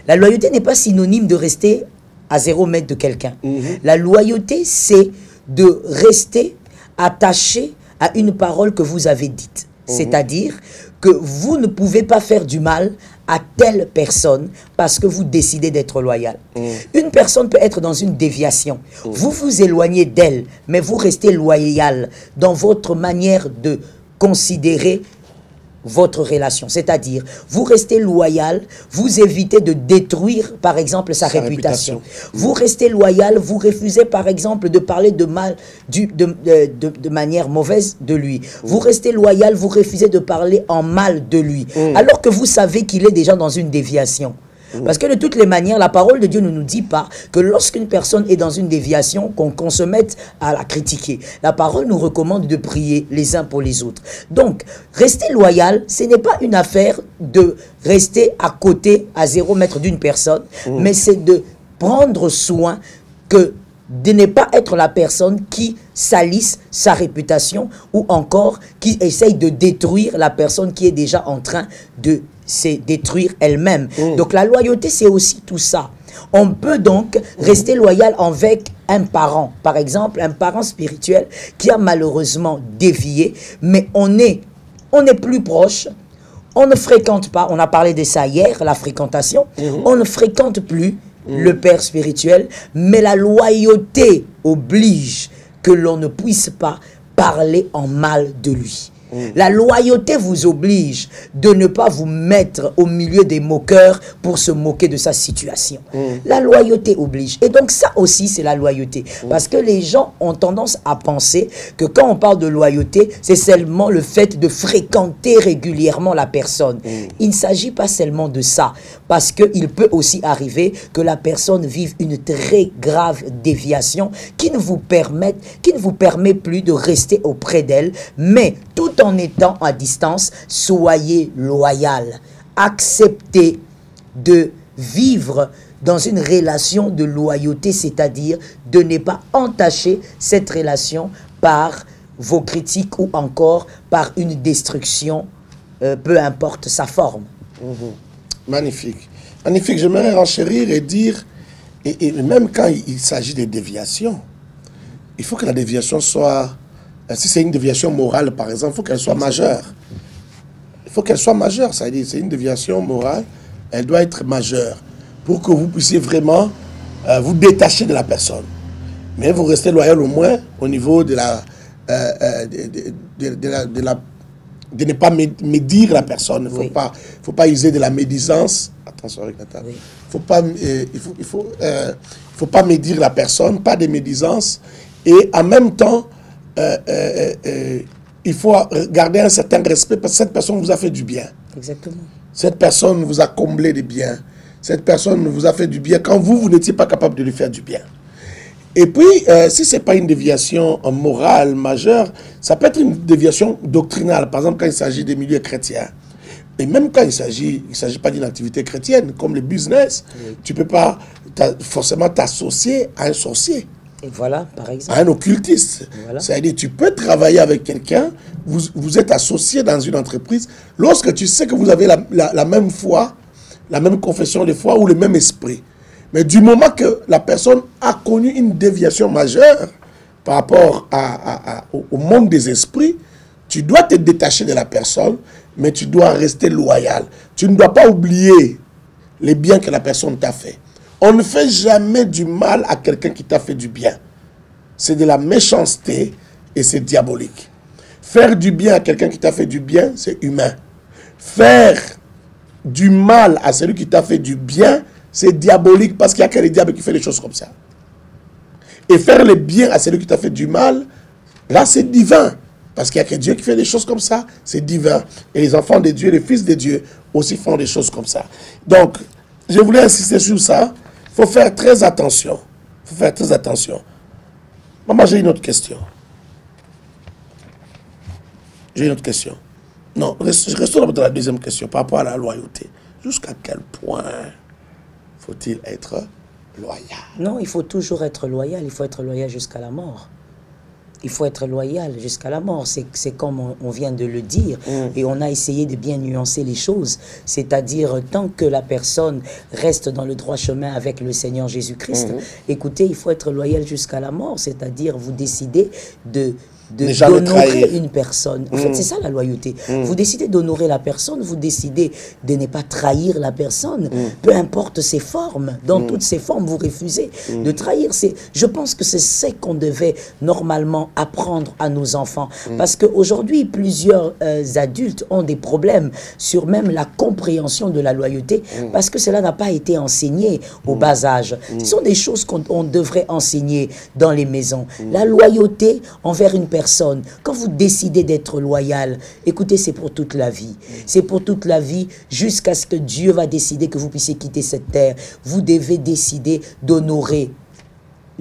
La loyauté n'est pas synonyme de rester à 0 mètre de quelqu'un. La loyauté, c'est de rester attaché à une parole que vous avez dite. C'est-à-dire que vous ne pouvez pas faire du mal à telle personne parce que vous décidez d'être loyal. Une personne peut être dans une déviation. Vous vous éloignez d'elle, mais vous restez loyal dans votre manière de considérer votre relation, c'est-à-dire vous restez loyal, vous évitez de détruire par exemple sa réputation. Vous restez loyal, vous refusez par exemple de parler de mal de manière mauvaise de lui. Vous restez loyal, vous refusez de parler en mal de lui, alors que vous savez qu'il est déjà dans une déviation. Parce que de toutes les manières, la parole de Dieu ne nous dit pas que lorsqu'une personne est dans une déviation, qu'on se mette à la critiquer. La parole nous recommande de prier les uns pour les autres. Donc, rester loyal, ce n'est pas une affaire de rester à côté, à 0 mètre d'une personne, mais c'est de prendre soin de ne pas être la personne qui salisse sa réputation ou encore qui essaye de détruire la personne qui est déjà en train de se détruire elle-même. Donc la loyauté, c'est aussi tout ça. On peut donc rester loyal avec un parent, par exemple un parent spirituel qui a malheureusement dévié, mais on est plus proche. On ne fréquente pas, on a parlé de ça hier, la fréquentation, on ne fréquente plus le père spirituel, mais la loyauté oblige que l'on ne puisse pas parler en mal de lui. La loyauté vous oblige de ne pas vous mettre au milieu des moqueurs pour se moquer de sa situation. La loyauté oblige. Et donc ça aussi, c'est la loyauté. Parce que les gens ont tendance à penser que quand on parle de loyauté, c'est seulement le fait de fréquenter régulièrement la personne. Il ne s'agit pas seulement de ça. Parce qu'il peut aussi arriver que la personne vive une très grave déviation qui ne vous permet plus de rester auprès d'elle, mais tout en étant à distance, soyez loyal. Acceptez de vivre dans une relation de loyauté, c'est-à-dire de ne pas entacher cette relation par vos critiques ou encore par une destruction, peu importe sa forme. Magnifique. Magnifique. J'aimerais renchérir et dire, et même quand il s'agit de déviations, il faut que la déviation soit, si c'est une déviation morale par exemple, il faut qu'elle soit majeure. Il faut qu'elle soit majeure, ça veut dire c'est une déviation morale, elle doit être majeure pour que vous puissiez vraiment vous détacher de la personne. Mais vous restez loyal au moins au niveau de de ne pas médire la personne. Il ne faut pas user de la médisance. Attention avec la table. Oui. Il faut pas médire la personne, pas de médisance. Et en même temps, il faut garder un certain respect parce que cette personne vous a fait du bien. Exactement. Cette personne vous a comblé de bien. Cette personne vous a fait du bien quand vous n'étiez pas capable de lui faire du bien. Et puis, si ce n'est pas une déviation morale majeure, ça peut être une déviation doctrinale. Par exemple, quand il s'agit des milieux chrétiens. Et même quand il ne s'agit pas d'une activité chrétienne, comme le business, tu ne peux pas forcément t'associer à un sorcier. Et voilà, par exemple. À un occultiste. Voilà. C'est-à-dire, tu peux travailler avec quelqu'un, vous êtes associé dans une entreprise, lorsque tu sais que vous avez la même foi, la même confession de foi ou le même esprit. Mais du moment que la personne a connu une déviation majeure par rapport au monde des esprits, tu dois te détacher de la personne, mais tu dois rester loyal. Tu ne dois pas oublier les biens que la personne t'a fait. On ne fait jamais du mal à quelqu'un qui t'a fait du bien. C'est de la méchanceté et c'est diabolique. Faire du bien à quelqu'un qui t'a fait du bien, c'est humain. Faire du mal à celui qui t'a fait du bien, c'est diabolique parce qu'il n'y a que le diable qui fait les choses comme ça. Et faire le bien à celui qui t'a fait du mal, là c'est divin. Parce qu'il n'y a que Dieu qui fait des choses comme ça, c'est divin. Et les enfants de Dieu, les fils de Dieu aussi font des choses comme ça. Donc, je voulais insister sur ça. Il faut faire très attention. Il faut faire très attention. Maman, j'ai une autre question. J'ai une autre question. Non, restons dans la deuxième question par rapport à la loyauté. Jusqu'à quel point faut-il être loyal? Non, il faut toujours être loyal. Il faut être loyal jusqu'à la mort. Il faut être loyal jusqu'à la mort. C'est comme on vient de le dire. Et on a essayé de bien nuancer les choses. C'est-à-dire, tant que la personne reste dans le droit chemin avec le Seigneur Jésus-Christ, écoutez, il faut être loyal jusqu'à la mort. C'est-à-dire, vous décidez d'honorer une personne. En fait, c'est ça la loyauté. Vous décidez d'honorer la personne, vous décidez de ne pas trahir la personne, peu importe ses formes. Dans toutes ses formes, vous refusez de trahir. Je pense que c'est ce qu'on devait normalement apprendre à nos enfants. Parce qu'aujourd'hui, plusieurs adultes ont des problèmes sur même la compréhension de la loyauté, parce que cela n'a pas été enseigné au bas âge. Ce sont des choses qu'on devrait enseigner dans les maisons. La loyauté envers une personne, quand vous décidez d'être loyal, écoutez, c'est pour toute la vie. C'est pour toute la vie jusqu'à ce que Dieu va décider que vous puissiez quitter cette terre. Vous devez décider d'honorer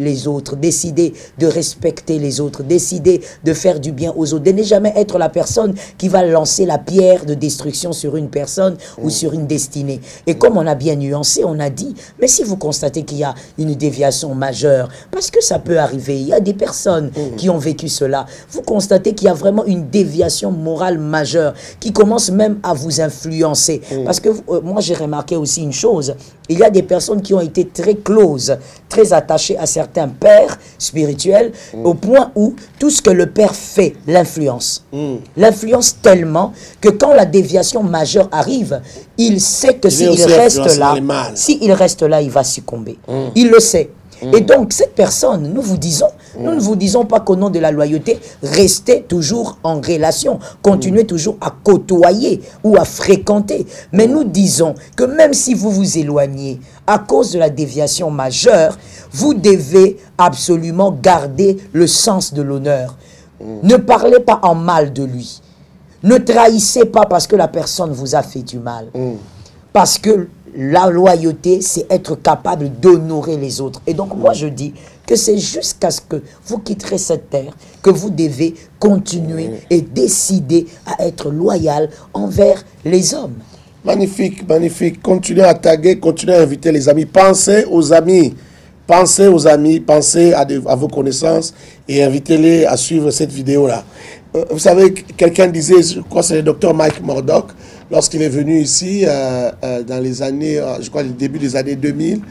les autres, décider de respecter les autres, décider de faire du bien aux autres, de ne jamais être la personne qui va lancer la pierre de destruction sur une personne ou sur une destinée. Et comme on a bien nuancé, on a dit, mais si vous constatez qu'il y a une déviation majeure, parce que ça peut arriver, il y a des personnes qui ont vécu cela, vous constatez qu'il y a vraiment une déviation morale majeure qui commence même à vous influencer. Parce que moi j'ai remarqué aussi une chose, il y a des personnes qui ont été très closes, très attachées à certains pères spirituels, au point où tout ce que le père fait l'influence. L'influence tellement que quand la déviation majeure arrive, il sait que s'il reste là, il va succomber. Il le sait. Et donc, cette personne, nous ne vous disons pas qu'au nom de la loyauté, restez toujours en relation, continuez toujours à côtoyer ou à fréquenter. Mais nous disons que même si vous vous éloignez à cause de la déviation majeure, vous devez absolument garder le sens de l'honneur. Ne parlez pas en mal de lui. Ne trahissez pas parce que la personne vous a fait du mal. Parce que la loyauté, c'est être capable d'honorer les autres. Et donc, moi, je dis que c'est jusqu'à ce que vous quitterez cette terre que vous devez continuer et décider à être loyal envers les hommes. Magnifique, magnifique. Continuez à taguer, continuez à inviter les amis. Pensez aux amis. Pensez aux amis, pensez à vos connaissances et invitez-les à suivre cette vidéo-là. Vous savez, quelqu'un disait, je crois que c'est le docteur Mike Murdock, lorsqu'il est venu ici dans les années, je crois le début des années 2000,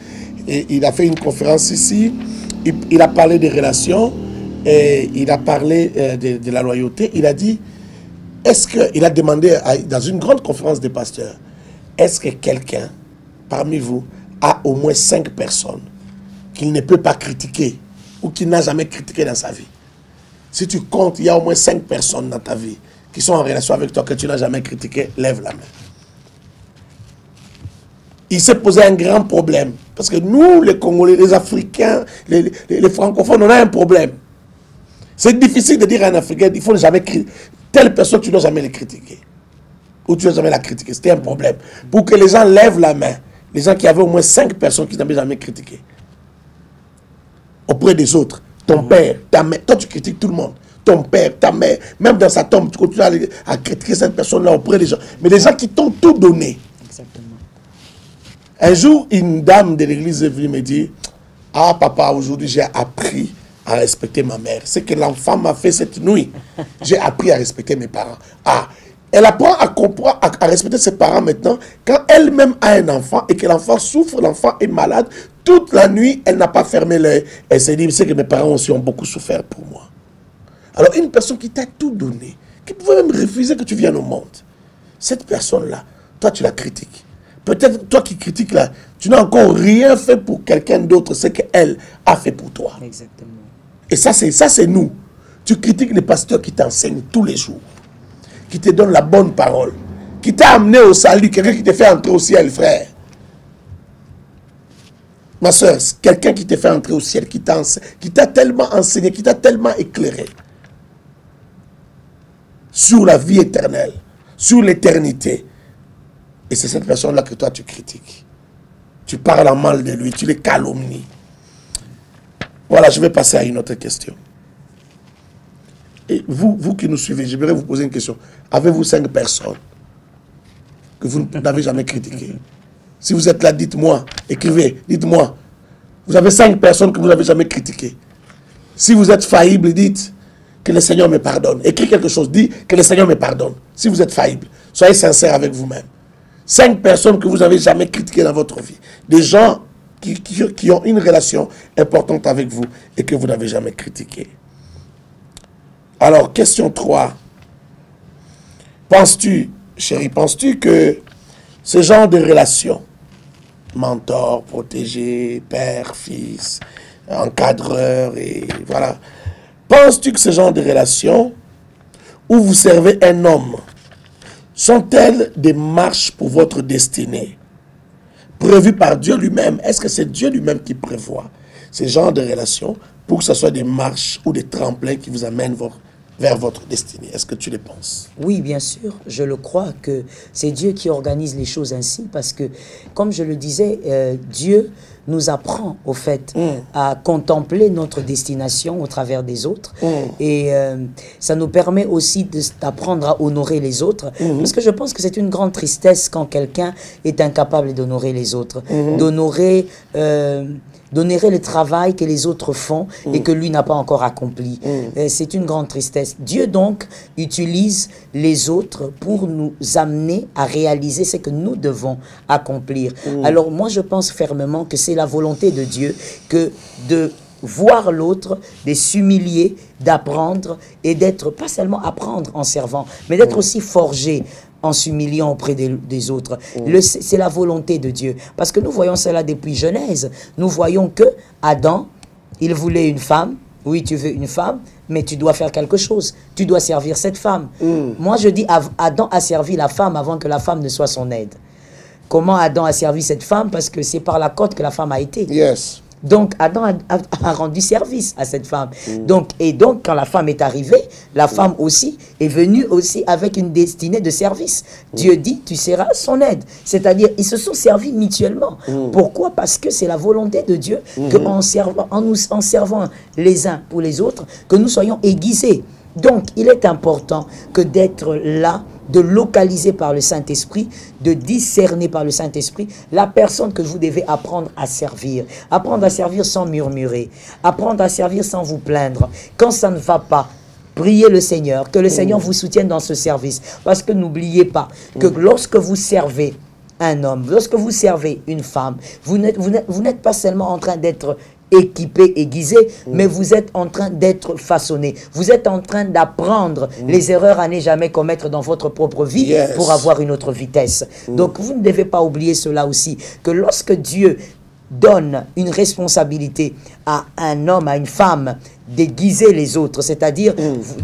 et il a fait une conférence ici, il a parlé des relations, et il a parlé de la loyauté. Il a dit, il a demandé dans une grande conférence des pasteurs, est-ce que quelqu'un parmi vous a au moins 5 personnes qu'il ne peut pas critiquer ou qu'il n'a jamais critiqué dans sa vie? Si tu comptes, il y a au moins 5 personnes dans ta vie qui sont en relation avec toi que tu n'as jamais critiqué, lève la main. Il s'est posé un grand problème. Parce que nous, les Congolais, les Africains, les francophones, on a un problème. C'est difficile de dire à un Africain, il faut jamais critiquer. Telle personne, tu ne dois jamais les critiquer. Ou tu ne dois jamais la critiquer. C'était un problème. Pour que les gens lèvent la main. Les gens qui avaient au moins 5 personnes qui n'avaient jamais critiqué. Auprès des autres. Ton père, ta mère. Toi, tu critiques tout le monde. Ton père, ta mère. Même dans sa tombe, tu continues à critiquer cette personne-là auprès des gens. Mais les gens qui t'ont tout donné. Exactement. Un jour, une dame de l'église est venue me dire, ah papa, aujourd'hui j'ai appris à respecter ma mère. C'est que l'enfant m'a fait cette nuit. J'ai appris à respecter mes parents. Ah, elle apprend à respecter ses parents maintenant quand elle-même a un enfant et que l'enfant souffre, l'enfant est malade. Toute la nuit, elle n'a pas fermé l'œil. Elle s'est dit, c'est que mes parents aussi ont beaucoup souffert pour moi. Alors, une personne qui t'a tout donné, qui pouvait même refuser que tu viennes au monde, cette personne-là, toi, tu la critiques. Peut-être, toi qui critiques là, tu n'as encore rien fait pour quelqu'un d'autre, ce qu'elle a fait pour toi. Exactement. Et ça, c'est nous. Tu critiques les pasteurs qui t'enseignent tous les jours, qui te donnent la bonne parole, qui t'a amené au salut, quelqu'un qui te fait entrer au ciel, frère. Ma soeur, quelqu'un qui te fait entrer au ciel, qui t'a tellement enseigné, qui t'a tellement éclairé sur la vie éternelle, sur l'éternité. Et c'est cette personne-là que toi tu critiques. Tu parles en mal de lui, tu les calomnies. Voilà, je vais passer à une autre question. Et vous qui nous suivez, j'aimerais vous poser une question. Avez-vous 5 personnes que vous n'avez jamais critiquées? Si vous êtes là, dites-moi, écrivez, dites-moi. Vous avez 5 personnes que vous n'avez jamais critiquées. Si vous êtes faillible, dites que le Seigneur me pardonne. Écris quelque chose, dites que le Seigneur me pardonne. Si vous êtes faillible, soyez sincère avec vous-même. 5 personnes que vous n'avez jamais critiquées dans votre vie. Des gens qui ont une relation importante avec vous et que vous n'avez jamais critiqué. Alors, question 3. Penses-tu, chérie, penses-tu que ce genre de relation, mentor, protégé, père, fils, encadreur, et voilà, penses-tu que ce genre de relation où vous servez un homme sont-elles des marches pour votre destinée prévues par Dieu lui-même? Est-ce que c'est Dieu lui-même qui prévoit ces genres de relations pour que ce soit des marches ou des tremplins qui vous amènent vers votre destinée? Est-ce que tu les penses? Oui, bien sûr, je le crois que c'est Dieu qui organise les choses ainsi parce que, comme je le disais, Dieu nous apprend au fait à contempler notre destination au travers des autres et ça nous permet aussi d'apprendre à honorer les autres parce que je pense que c'est une grande tristesse quand quelqu'un est incapable d'honorer les autres, d'honorer le travail que les autres font et que lui n'a pas encore accompli. C'est une grande tristesse. Dieu donc utilise les autres pour nous amener à réaliser ce que nous devons accomplir. Alors moi je pense fermement que c'est la volonté de Dieu que de voir l'autre, de s'humilier, d'apprendre et d'être, pas seulement apprendre en servant, mais d'être aussi forgé en s'humiliant auprès des autres. C'est la volonté de Dieu. Parce que nous voyons cela depuis Genèse. Nous voyons que Adam, il voulait une femme. Oui, tu veux une femme, mais tu dois faire quelque chose. Tu dois servir cette femme. Moi, je dis, Adam a servi la femme avant que la femme ne soit son aide. Comment Adam a servi cette femme? Parce que c'est par la côte que la femme a été. Yes. Donc, Adam a rendu service à cette femme. Donc, quand la femme est arrivée, la femme aussi est venue aussi avec une destinée de service. Dieu dit, tu seras son aide. C'est-à-dire, ils se sont servis mutuellement. Pourquoi? Parce que c'est la volonté de Dieu qu'en servant les uns pour les autres, que nous soyons aiguisés. Donc, il est important que d'être là de localiser par le Saint-Esprit, de discerner par le Saint-Esprit la personne que vous devez apprendre à servir. Apprendre à servir sans murmurer. Apprendre à servir sans vous plaindre. Quand ça ne va pas, priez le Seigneur, que le Seigneur vous soutienne dans ce service. Parce que n'oubliez pas que lorsque vous servez un homme, lorsque vous servez une femme, vous n'êtes pas seulement en train d'être équipé, aiguisé, mais vous êtes en train d'être façonné. Vous êtes en train d'apprendre les erreurs à ne jamais commettre dans votre propre vie pour avoir une autre vitesse. Donc vous ne devez pas oublier cela aussi, que lorsque Dieu donne une responsabilité à un homme, à une femme, d'aiguiser les autres, c'est-à-dire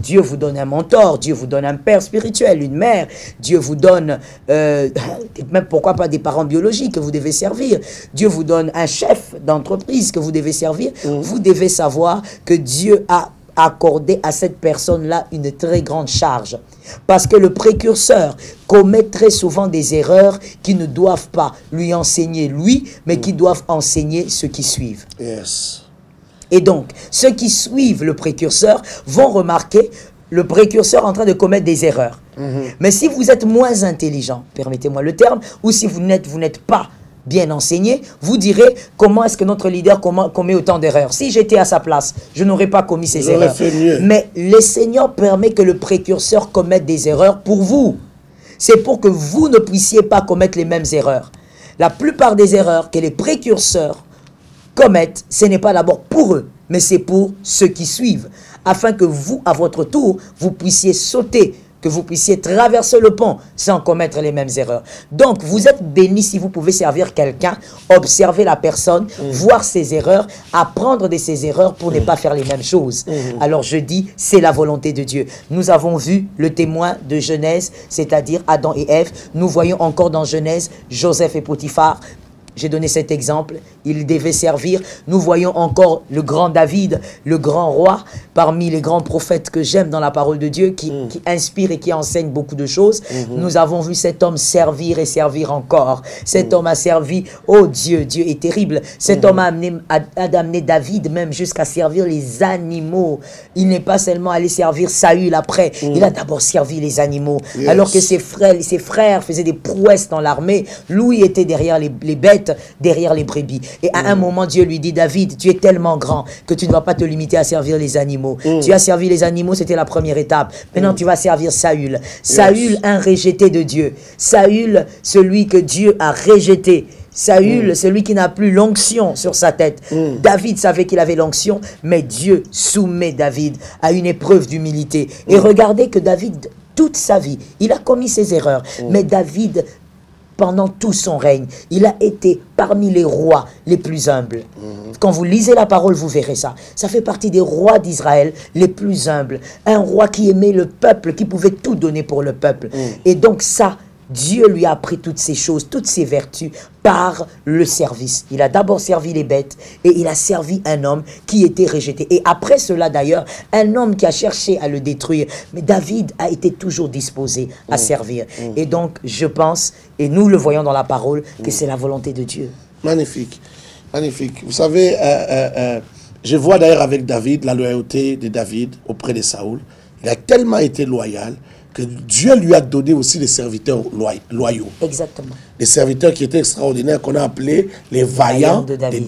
Dieu vous donne un mentor, Dieu vous donne un père spirituel, une mère, Dieu vous donne même pourquoi pas des parents biologiques que vous devez servir, Dieu vous donne un chef d'entreprise que vous devez servir, vous devez savoir que Dieu a accordé à cette personne-là une très grande charge. Parce que le précurseur commet très souvent des erreurs qui ne doivent pas lui enseigner lui, mais qui doivent enseigner ceux qui suivent. Yes. Et donc, ceux qui suivent le précurseur vont remarquer le précurseur en train de commettre des erreurs. Mais si vous êtes moins intelligent, permettez-moi le terme, ou si vous n'êtes pas bien enseigné, vous direz comment est-ce que notre leader commet autant d'erreurs. Si j'étais à sa place, je n'aurais pas commis ces erreurs. Fait mieux. Mais le Seigneur permet que le précurseur commette des erreurs pour vous. C'est pour que vous ne puissiez pas commettre les mêmes erreurs. La plupart des erreurs que les précurseurs commettent, ce n'est pas d'abord pour eux, mais c'est pour ceux qui suivent, afin que vous, à votre tour, vous puissiez sauter, que vous puissiez traverser le pont sans commettre les mêmes erreurs. Donc, vous êtes bénis si vous pouvez servir quelqu'un, observer la personne, voir ses erreurs, apprendre de ses erreurs pour ne pas faire les mêmes choses. Alors, je dis, c'est la volonté de Dieu. Nous avons vu le témoin de Genèse, c'est-à-dire Adam et Ève. Nous voyons encore dans Genèse Joseph et Potiphar. J'ai donné cet exemple, il devait servir. Nous voyons encore le grand David, le grand roi, parmi les grands prophètes que j'aime dans la parole de Dieu, qui inspire et qui enseigne beaucoup de choses. Nous avons vu cet homme servir et servir encore. Cet homme a servi, oh Dieu, Dieu est terrible. Cet homme a amené David même jusqu'à servir les animaux. Il n'est pas seulement allé servir Saül après, il a d'abord servi les animaux. Alors que ses frères faisaient des prouesses dans l'armée, lui était derrière les bêtes, derrière les brebis. Et à un moment, Dieu lui dit, David, tu es tellement grand que tu ne vas pas te limiter à servir les animaux. Tu as servi les animaux, c'était la première étape. Maintenant, tu vas servir Saül. Saül, un rejeté de Dieu. Saül, celui que Dieu a rejeté. Saül, celui qui n'a plus l'onction sur sa tête. David savait qu'il avait l'onction, mais Dieu soumet David à une épreuve d'humilité. Et regardez que David, toute sa vie, il a commis ses erreurs. Mais David, pendant tout son règne, il a été parmi les rois les plus humbles. Quand vous lisez la parole, vous verrez ça. Ça fait partie des rois d'Israël les plus humbles. Un roi qui aimait le peuple, qui pouvait tout donner pour le peuple. Et donc ça, Dieu lui a appris toutes ces choses, toutes ces vertus par le service. Il a d'abord servi les bêtes et il a servi un homme qui était rejeté. Et après cela d'ailleurs, un homme qui a cherché à le détruire. Mais David a été toujours disposé à servir. Et donc je pense, et nous le voyons dans la parole, que c'est la volonté de Dieu. Magnifique, magnifique. Vous savez, je vois d'ailleurs avec David la loyauté de David auprès de Saül. Il a tellement été loyal que Dieu lui a donné aussi des serviteurs loyaux. Exactement. Des serviteurs qui étaient extraordinaires, qu'on a appelés les vaillants de David.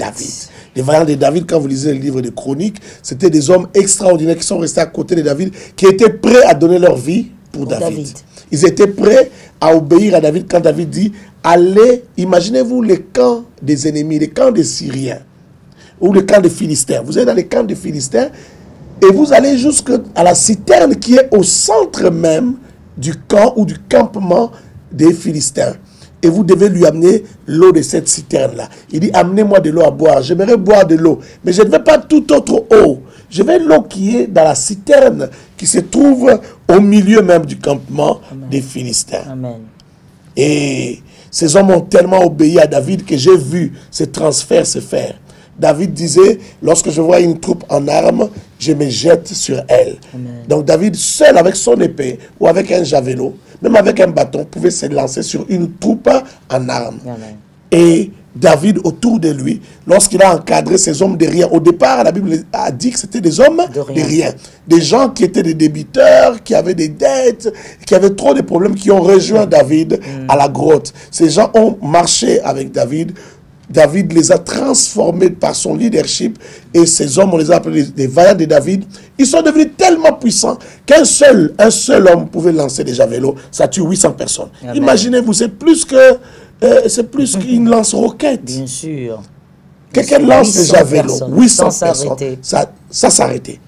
Les vaillants de David, quand vous lisez le livre de Chroniques, c'était des hommes extraordinaires qui sont restés à côté de David, qui étaient prêts à donner leur vie pour David. Ils étaient prêts à obéir à David quand David dit, allez, imaginez-vous les camps des ennemis, les camps des Syriens, ou les camps des Philistins. Vous êtes dans les camps des Philistins, et vous allez jusqu'à la citerne qui est au centre même du camp ou du campement des Philistins. Et vous devez lui amener l'eau de cette citerne-là. Il dit, amenez-moi de l'eau à boire. J'aimerais boire de l'eau. Mais je ne veux pas toute autre eau. Je veux l'eau qui est dans la citerne, qui se trouve au milieu même du campement des Philistins. Amen. Et ces hommes ont tellement obéi à David que j'ai vu ce transfert se faire. David disait, lorsque je vois une troupe en armes, je me jette sur elle. Amen. Donc David, seul avec son épée ou avec un javelot, même avec un bâton, pouvait se lancer sur une troupe en armes. Amen. Et David autour de lui, lorsqu'il a encadré ces hommes de rien. Au départ, la Bible a dit que c'était des hommes de rien. Des gens qui étaient des débiteurs, qui avaient des dettes, qui avaient trop de problèmes, qui ont rejoint David à la grotte. Ces gens ont marché avec David. David les a transformés par son leadership et ces hommes, on les a appelés des vaillants de David. Ils sont devenus tellement puissants qu'un seul homme pouvait lancer des javelots. Ça tue 800 personnes. Imaginez-vous, c'est plus qu'une lance-roquette. Bien sûr. Quelqu'un lance des javelots, personnes, 800 sans personnes, s'arrêter. ça s'arrêtait.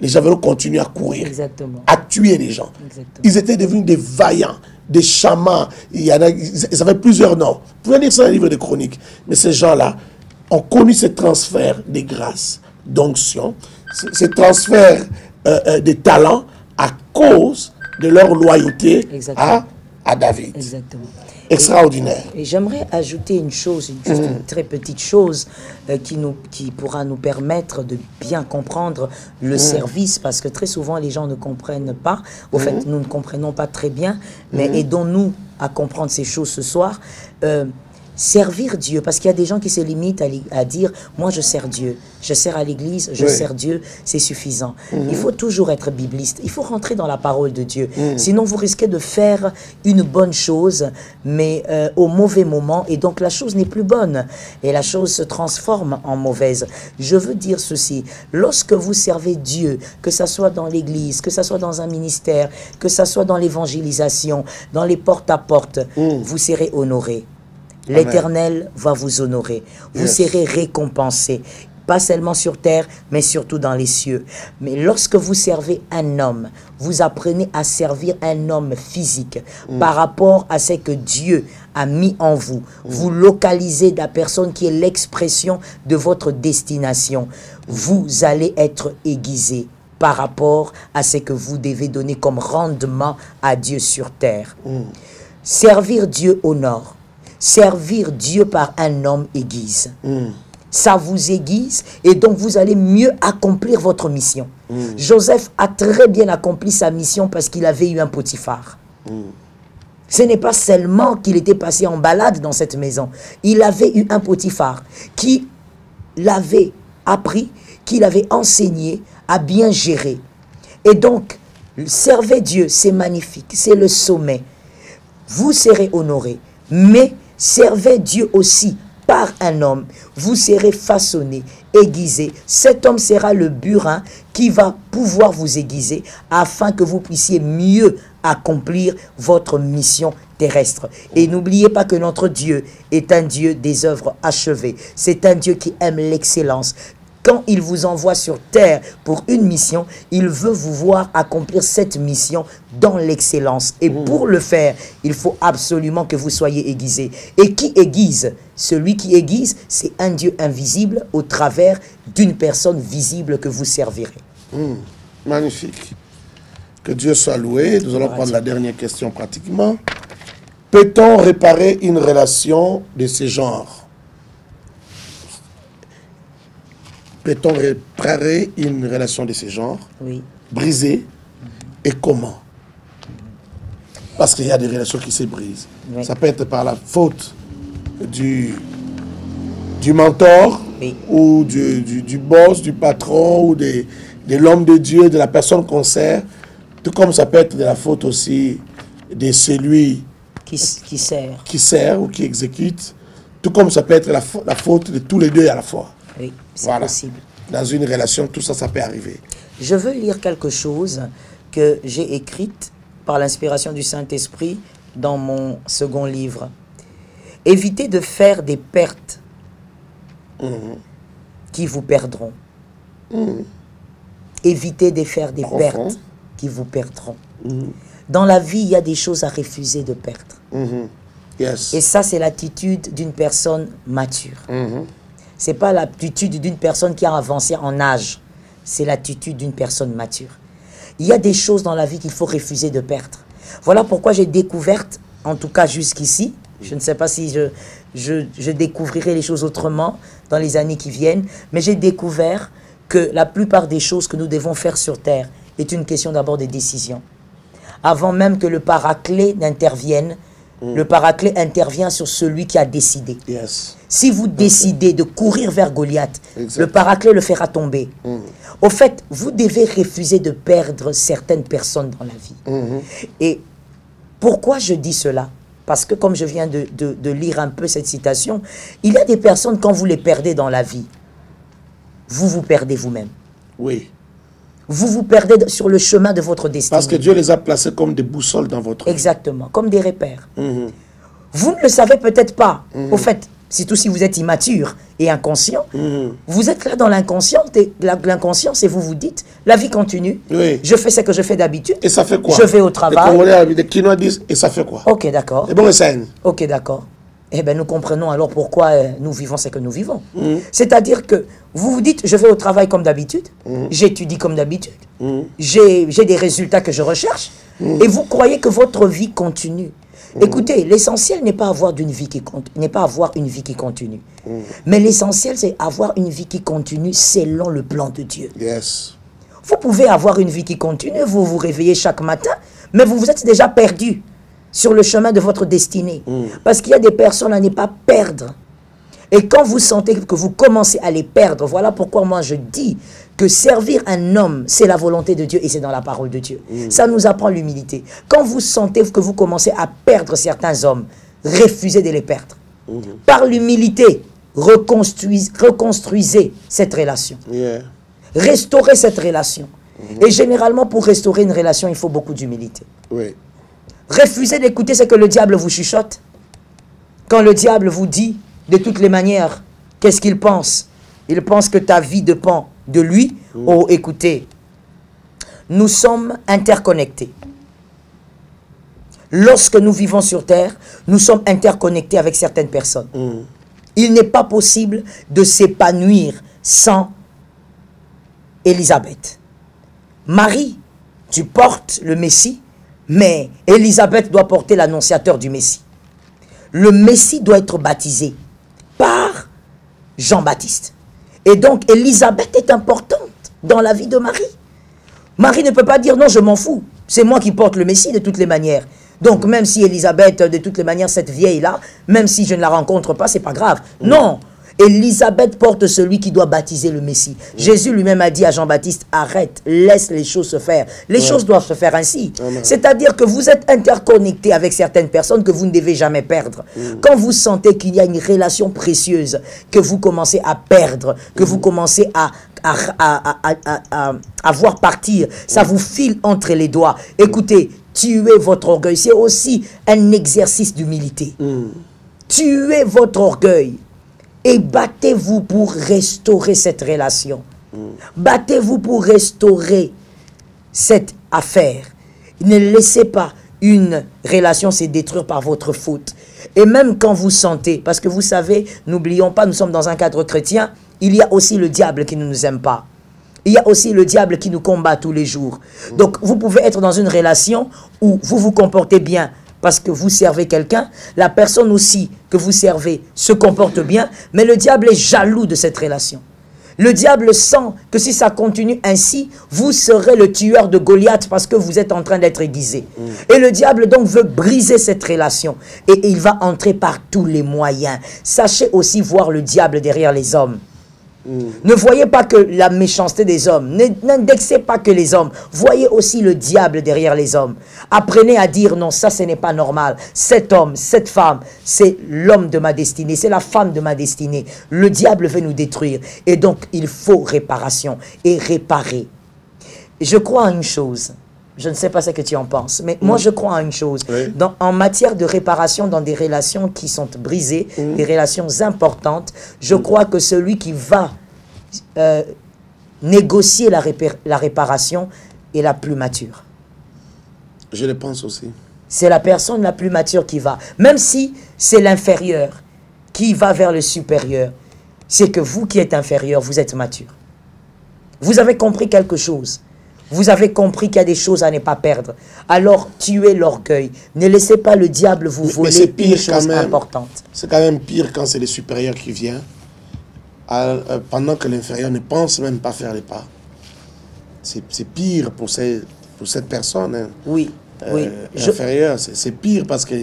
Les javelots continuent à courir, Exactement. à tuer les gens. Exactement. Ils étaient devenus des vaillants, des chamans. Ils avaient plusieurs noms. Vous pouvez lire ça dans le livre de Chroniques. Mais ces gens-là ont connu ce transfert de grâce, d'onction, ce transfert de talent à cause de leur loyauté à David. Exactement. Extraordinaire. Et j'aimerais ajouter une chose, juste une très petite chose qui pourra nous permettre de bien comprendre le service, parce que très souvent les gens ne comprennent pas. Au fait, nous ne comprenons pas très bien, mais aidons-nous à comprendre ces choses ce soir. Servir Dieu, parce qu'il y a des gens qui se limitent à dire « moi je sers Dieu, je sers à l'église, je sers Dieu, c'est suffisant ». Il faut toujours être bibliste, il faut rentrer dans la parole de Dieu. Sinon vous risquez de faire une bonne chose, mais au mauvais moment, et donc la chose n'est plus bonne, et la chose se transforme en mauvaise. Je veux dire ceci, lorsque vous servez Dieu, que ça soit dans l'église, que ça soit dans un ministère, que ça soit dans l'évangélisation, dans les porte-à-porte, vous serez honoré. L'Éternel va vous honorer. Vous serez récompensé. Pas seulement sur terre, mais surtout dans les cieux. Mais lorsque vous servez un homme, vous apprenez à servir un homme physique par rapport à ce que Dieu a mis en vous. Vous localisez la personne qui est l'expression de votre destination. Vous allez être aiguisé par rapport à ce que vous devez donner comme rendement à Dieu sur terre. Servir Dieu honore. Servir Dieu par un homme aiguise. Ça vous aiguise et donc vous allez mieux accomplir votre mission. Joseph a très bien accompli sa mission parce qu'il avait eu un Potiphar. Ce n'est pas seulement qu'il était passé en balade dans cette maison. Il avait eu un Potiphar qui l'avait appris, qui l'avait enseigné à bien gérer. Et donc, servez Dieu, c'est magnifique, c'est le sommet. Vous serez honoré, mais servez Dieu aussi par un homme. Vous serez façonné, aiguisé. Cet homme sera le burin qui va pouvoir vous aiguiser afin que vous puissiez mieux accomplir votre mission terrestre. Et n'oubliez pas que notre Dieu est un Dieu des œuvres achevées. C'est un Dieu qui aime l'excellence. Quand il vous envoie sur terre pour une mission, il veut vous voir accomplir cette mission dans l'excellence. Et pour le faire, il faut absolument que vous soyez aiguisés. Et qui aiguise? Celui qui aiguise, c'est un Dieu invisible au travers d'une personne visible que vous servirez. Magnifique. Que Dieu soit loué. Nous allons prendre la dernière question pratiquement. Peut-on réparer une relation de ce genre? Peut-on réparer une relation de ce genre? Oui. Briser? Et comment? Parce qu'il y a des relations qui se brisent. Oui. Ça peut être par la faute du mentor, ou du boss, du patron, ou de l'homme de Dieu, de la personne qu'on sert. Tout comme ça peut être de la faute aussi de celui Qui sert. qui sert ou qui exécute. Tout comme ça peut être la faute de tous les deux à la fois. Oui, c'est Voilà. possible. Dans une relation, tout ça, ça peut arriver. Je veux lire quelque chose que j'ai écrite par l'inspiration du Saint-Esprit dans mon second livre. Évitez de faire des pertes qui vous perdront. Évitez de faire des pertes qui vous perdront. Dans la vie, il y a des choses à refuser de perdre. Yes. Et ça, c'est l'attitude d'une personne mature. Ce n'est pas l'attitude d'une personne qui a avancé en âge. C'est l'attitude d'une personne mature. Il y a des choses dans la vie qu'il faut refuser de perdre. Voilà pourquoi j'ai découvert, en tout cas jusqu'ici, je ne sais pas si je découvrirai les choses autrement dans les années qui viennent, mais j'ai découvert que la plupart des choses que nous devons faire sur terre est une question d'abord de décision. Avant même que le paraclet n'intervienne, le paraclet intervient sur celui qui a décidé. Yes. Si vous décidez de courir vers Goliath, Exact. le paraclet le fera tomber. Au fait, vous devez refuser de perdre certaines personnes dans la vie. Et pourquoi je dis cela? Parce que comme je viens de lire un peu cette citation, il y a des personnes, quand vous les perdez dans la vie, vous vous perdez vous-même. Oui. Vous vous perdez sur le chemin de votre destinée. Parce que Dieu les a placés comme des boussoles dans votre vie. Exactement, comme des repères. Vous ne le savez peut-être pas. Au fait, surtout si vous êtes immature et inconscient, vous êtes là dans l'inconscience et vous vous dites, la vie continue, Oui. je fais ce que je fais d'habitude, Et ça fait quoi? je vais au travail. Les Congolais, les Quinois disent, et ça fait quoi? Ok, d'accord. Et bon, et ça. Ok, d'accord. Eh bien, nous comprenons alors pourquoi nous vivons ce que nous vivons. C'est-à-dire que vous vous dites, je vais au travail comme d'habitude, j'étudie comme d'habitude, j'ai des résultats que je recherche, et vous croyez que votre vie continue. Écoutez, l'essentiel n'est pas avoir une vie qui continue, mais l'essentiel c'est avoir une vie qui continue selon le plan de Dieu. Yes. Vous pouvez avoir une vie qui continue, vous vous réveillez chaque matin, mais vous vous êtes déjà perdu sur le chemin de votre destinée. Parce qu'il y a des personnes à ne pas perdre. Et quand vous sentez que vous commencez à les perdre, voilà pourquoi moi je dis que servir un homme, c'est la volonté de Dieu et c'est dans la parole de Dieu. Ça nous apprend l'humilité. Quand vous sentez que vous commencez à perdre certains hommes, refusez de les perdre. Par l'humilité, reconstruisez cette relation. Yeah. Restaurez cette relation. Et généralement, pour restaurer une relation, il faut beaucoup d'humilité. Oui. Refusez d'écouter ce que le diable vous chuchote. Quand le diable vous dit, de toutes les manières, qu'est-ce qu'il pense? Il pense que ta vie dépend de lui. Oh, écoutez, nous sommes interconnectés. Lorsque nous vivons sur terre, nous sommes interconnectés avec certaines personnes. Il n'est pas possible de s'épanouir sans Élisabeth. Marie, tu portes le Messie, mais Élisabeth doit porter l'annonciateur du Messie. Le Messie doit être baptisé par Jean-Baptiste. Et donc, Élisabeth est importante dans la vie de Marie. Marie ne peut pas dire, non, je m'en fous. C'est moi qui porte le Messie de toutes les manières. Donc, même si Élisabeth, de toutes les manières, cette vieille-là, même si je ne la rencontre pas, c'est pas grave. Non, Élisabeth porte celui qui doit baptiser le Messie. Jésus lui-même a dit à Jean-Baptiste, arrête, laisse les choses se faire. Les choses doivent se faire ainsi. C'est-à-dire que vous êtes interconnecté avec certaines personnes que vous ne devez jamais perdre. Quand vous sentez qu'il y a une relation précieuse, que vous commencez à perdre, que vous commencez à voir partir, ça vous file entre les doigts. Écoutez, tuez votre orgueil. C'est aussi un exercice d'humilité. Tuez votre orgueil. Et battez-vous pour restaurer cette relation. Battez-vous pour restaurer cette affaire. Ne laissez pas une relation se détruire par votre faute. Et même quand vous sentez, parce que vous savez, n'oublions pas, nous sommes dans un cadre chrétien, il y a aussi le diable qui ne nous aime pas. Il y a aussi le diable qui nous combat tous les jours. Donc vous pouvez être dans une relation où vous vous comportez bien, parce que vous servez quelqu'un, la personne aussi que vous servez se comporte bien, mais le diable est jaloux de cette relation. Le diable sent que si ça continue ainsi, vous serez le tueur de Goliath parce que vous êtes en train d'être aiguisé. Et le diable donc veut briser cette relation. Et il va entrer par tous les moyens. Sachez aussi voir le diable derrière les hommes. Ne voyez pas que la méchanceté des hommes, n'indexez pas que les hommes, voyez aussi le diable derrière les hommes. Apprenez à dire non, ça ce n'est pas normal. Cet homme, cette femme, c'est l'homme de ma destinée, c'est la femme de ma destinée. Le diable veut nous détruire et donc il faut réparation et réparer. Je crois à une chose, je ne sais pas ce que tu en penses, mais moi je crois à une chose. Oui. En matière de réparation dans des relations qui sont brisées, des relations importantes, je crois que celui qui va négocier la réparation est la plus mature. Je le pense aussi. C'est la personne la plus mature qui va. Même si c'est l'inférieur qui va vers le supérieur, c'est que vous qui êtes inférieur, vous êtes mature. Vous avez compris quelque chose. Vous avez compris qu'il y a des choses à ne pas perdre. Alors, tuez l'orgueil. Ne laissez pas le diable vous voler une chose importante. C'est quand même pire quand c'est le supérieur qui vient, pendant que l'inférieur ne pense même pas faire les pas. C'est pire pour cette personne. Hein. Oui, oui. L'inférieur, c'est pire parce que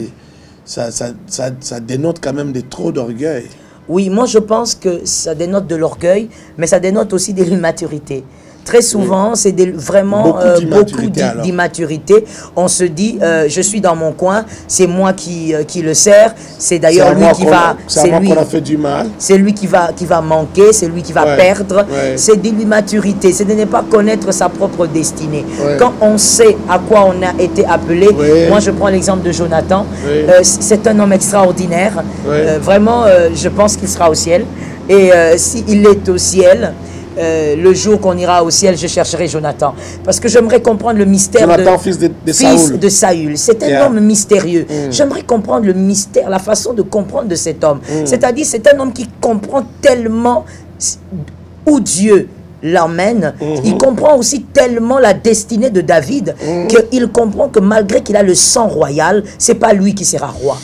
ça dénote quand même de trop d'orgueil. Oui, moi je pense que ça dénote de l'orgueil, mais ça dénote aussi de l'immaturité. Très souvent, c'est vraiment beaucoup d'immaturité. On se dit, je suis dans mon coin, c'est moi qui le sers. C'est d'ailleurs lui qui va... C'est lui qu'on a fait du mal. C'est lui qui va manquer, c'est lui qui va perdre. C'est de l'immaturité, c'est de ne pas connaître sa propre destinée. Quand on sait à quoi on a été appelé, moi je prends l'exemple de Jonathan, c'est un homme extraordinaire. Vraiment, je pense qu'il sera au ciel. Et s'il est au ciel... le jour qu'on ira au ciel, je chercherai Jonathan. Parce que j'aimerais comprendre le mystère fils de Saül. C'est un homme mystérieux. J'aimerais comprendre le mystère, la façon de comprendre de cet homme. C'est-à-dire, c'est un homme qui comprend tellement où Dieu l'emmène. Il comprend aussi tellement la destinée de David qu'il comprend que malgré qu'il a le sang royal, c'est pas lui qui sera roi.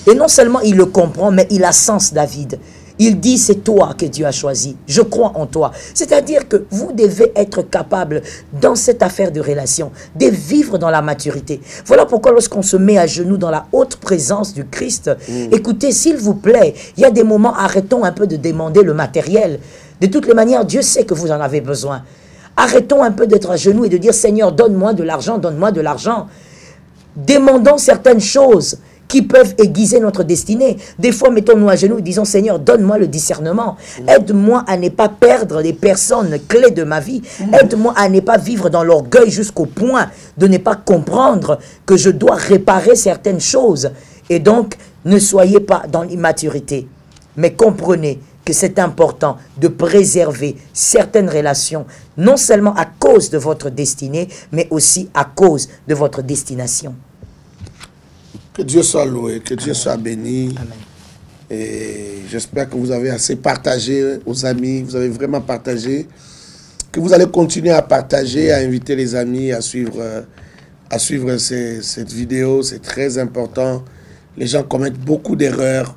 Et non seulement il le comprend, mais il a sens David. Il dit, c'est toi que Dieu a choisi. Je crois en toi. C'est-à-dire que vous devez être capable, dans cette affaire de relation, de vivre dans la maturité. Voilà pourquoi lorsqu'on se met à genoux dans la haute présence du Christ, écoutez, s'il vous plaît, il y a des moments, arrêtons un peu de demander le matériel. De toutes les manières, Dieu sait que vous en avez besoin. Arrêtons un peu d'être à genoux et de dire, Seigneur, donne-moi de l'argent, donne-moi de l'argent. Demandons certaines choses qui peuvent aiguiser notre destinée. Des fois, mettons-nous à genoux et disons, Seigneur, donne-moi le discernement. Aide-moi à ne pas perdre les personnes clés de ma vie. Aide-moi à ne pas vivre dans l'orgueil jusqu'au point de ne pas comprendre que je dois réparer certaines choses. Et donc, ne soyez pas dans l'immaturité, mais comprenez que c'est important de préserver certaines relations, non seulement à cause de votre destinée, mais aussi à cause de votre destination. Que Dieu soit loué, que Dieu soit béni. Amen. Et j'espère que vous avez assez partagé aux amis, vous avez vraiment partagé, que vous allez continuer à partager, à inviter les amis à suivre cette vidéo. C'est très important. Les gens commettent beaucoup d'erreurs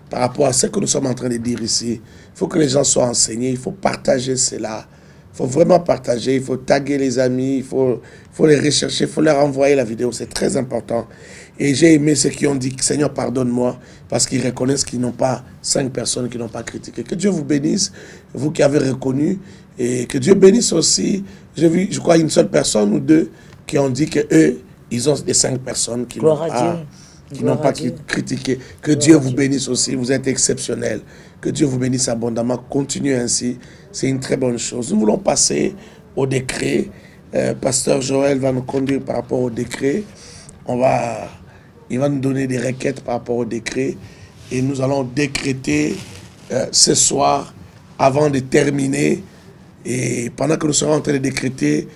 par rapport à ce que nous sommes en train de dire ici. Il faut que les gens soient enseignés, il faut partager cela. Il faut vraiment partager, il faut taguer les amis, il faut les rechercher, il faut leur envoyer la vidéo, c'est très important. Et j'ai aimé ceux qui ont dit, Seigneur, pardonne-moi, parce qu'ils reconnaissent qu'ils n'ont pas 5 personnes qui n'ont pas critiqué. Que Dieu vous bénisse, vous qui avez reconnu, et que Dieu bénisse aussi, j'ai vu, je crois, une seule personne ou deux qui ont dit qu'eux, ils ont des 5 personnes qui n'ont pas critiqué. Que Dieu vous bénisse aussi, vous êtes exceptionnels. Que Dieu vous bénisse abondamment, continuez ainsi, c'est une très bonne chose. Nous voulons passer au décret. Pasteur Joël va nous conduire par rapport au décret. Il va nous donner des requêtes par rapport au décret. Et nous allons décréter ce soir, avant de terminer. Et pendant que nous serons en train de décréter,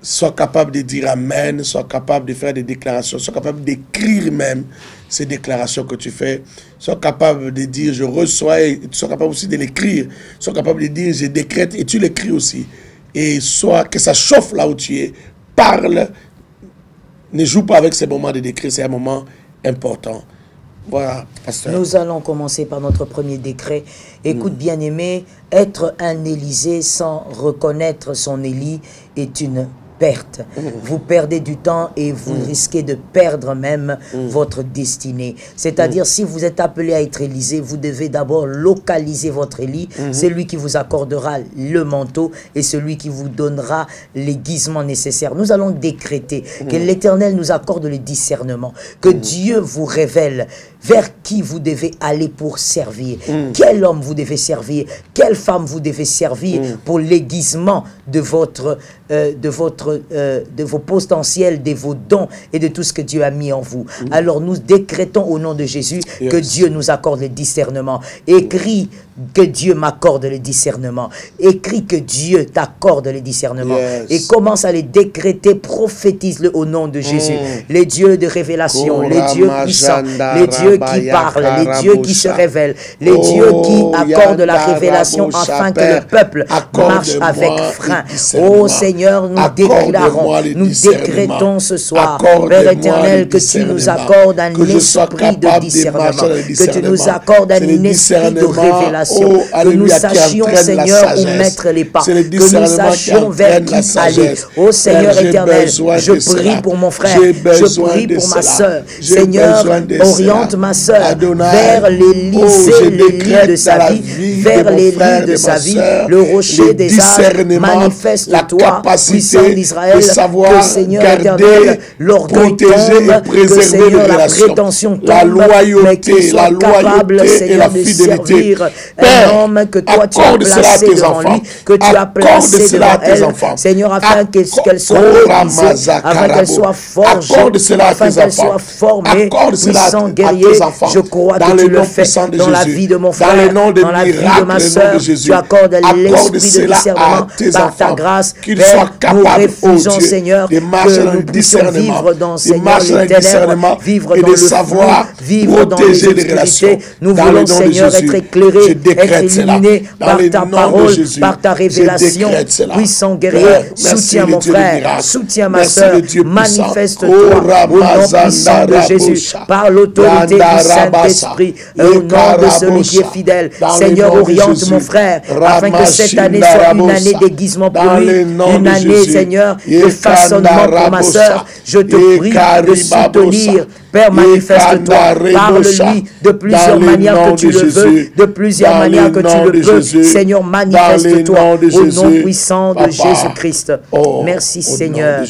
sois capable de dire Amen, sois capable de faire des déclarations, sois capable d'écrire même ces déclarations que tu fais, sois capable de dire je reçois, et sois capable aussi de l'écrire, sois capable de dire je décrète et tu l'écris aussi. Et soit que ça chauffe là où tu es, parle, ne joue pas avec ces moments de décret, c'est un moment important. Voilà, pasteur. Nous allons commencer par notre premier décret. Écoute, bien-aimé, être un Élysée sans reconnaître son Élie est une perte. Vous perdez du temps et vous risquez de perdre même votre destinée. C'est-à-dire, si vous êtes appelé à être Élysée, vous devez d'abord localiser votre Élie. C'est lui qui vous accordera le manteau et celui qui vous donnera l'aiguisement nécessaire. Nous allons décréter que l'Éternel nous accorde le discernement, que Dieu vous révèle vers qui vous devez aller pour servir, quel homme vous devez servir, quelle femme vous devez servir pour l'aiguisement de vos potentiels, de vos dons et de tout ce que Dieu a mis en vous. Alors nous décrétons au nom de Jésus que Dieu nous accorde le discernement. Écris que Dieu m'accorde le discernement. Écris que Dieu t'accorde le discernement. Et commence à les décréter, prophétise-le au nom de Jésus. Les dieux de révélation, les dieux puissants, les dieux qui parlent, les dieux qui se révèlent, les dieux qui accordent la révélation afin que le peuple marche avec frein. Oh Seigneur, nous déclarons, nous décrétons ce soir, Père éternel, que tu nous accordes un esprit de discernement, que tu nous accordes un esprit de révélation, révélation. Oh, Que nous alléluia, qui sachions, entraîne la Seigneur, où sagesse. mettre les pas. C'est le Que nous discernement qui sachions vers entraîne qui la aller. sagesse. Oh Seigneur Père, j'ai éternel, besoin je de prie cela. pour mon frère. J'ai Je besoin prie de pour ma cela. soeur. J'ai Seigneur, besoin de oriente cela. ma soeur Adonai. vers les Oh, lycées, je les lits décrète de dans sa la vie, vie vers de mon les frère, lits de de sa ma vie, sœur, le rocher le des âges, discernement, la manifeste-toi, capacité puissant d'Israël, de savoir que Seigneur garder, éternel, l'orgueil protéger tombe, et préserver que Seigneur les la relations. prétention tombe, La loyauté, mais qu'il soit la capable, loyauté et Seigneur, la de fidélité. servir Père, un homme que toi tu as accorde cela à placé tes devant enfants. lui, que tu as Accorde placé cela à devant tes elle, enfants. Seigneur, afin qu'elle soit aiguisée, afin qu'elle soit forgée, Accorde cela à afin tes qu'elle enfants. soit formée, Accorde cela puissant à guerrier. tes enfants. Je crois Dans que le tu le nom fais puissant de dans la Jésus. vie de mon Dans frère, le nom de dans la vie de miracles, ma le nom soeur. de Jésus. Tu accordes Accorde l'esprit de cela discernement à tes par ta enfants. grâce. Qu'ils Père, soient nous capables, refusons, oh Dieu, Seigneur, de marcher que dans le nous puissions discernement, vivre dans, de Seigneur, marcher dans les le ténèbres, discernement vivre et dans de le savoir flou, vivre dans les protéger les relations. obscurités. Nous Dans le voulons, nom de Seigneur, Jésus, être éclairés, je être décrète cela. illuminés Dans par le ta nom de parole, Jésus, par ta je révélation. décrète cela. Puissant guerrier, Père, merci soutiens le mon Dieu de frère, miracles. soutiens ma Merci soeur, le Dieu puissant. manifeste-toi au nom puissant de Jésus, par l'autorité du Saint-Esprit, et au nom de celui qui est fidèle. Seigneur, oriente mon frère, afin que cette année soit une année d'aiguisement pour lui, une année, Seigneur, de façonnement pour ma soeur. Je te prie de soutenir. Père, manifeste-toi, parle-lui de plusieurs manières que tu le veux, de plusieurs manières que tu le peux. Seigneur, manifeste-toi au nom puissant de Jésus-Christ. Merci Seigneur.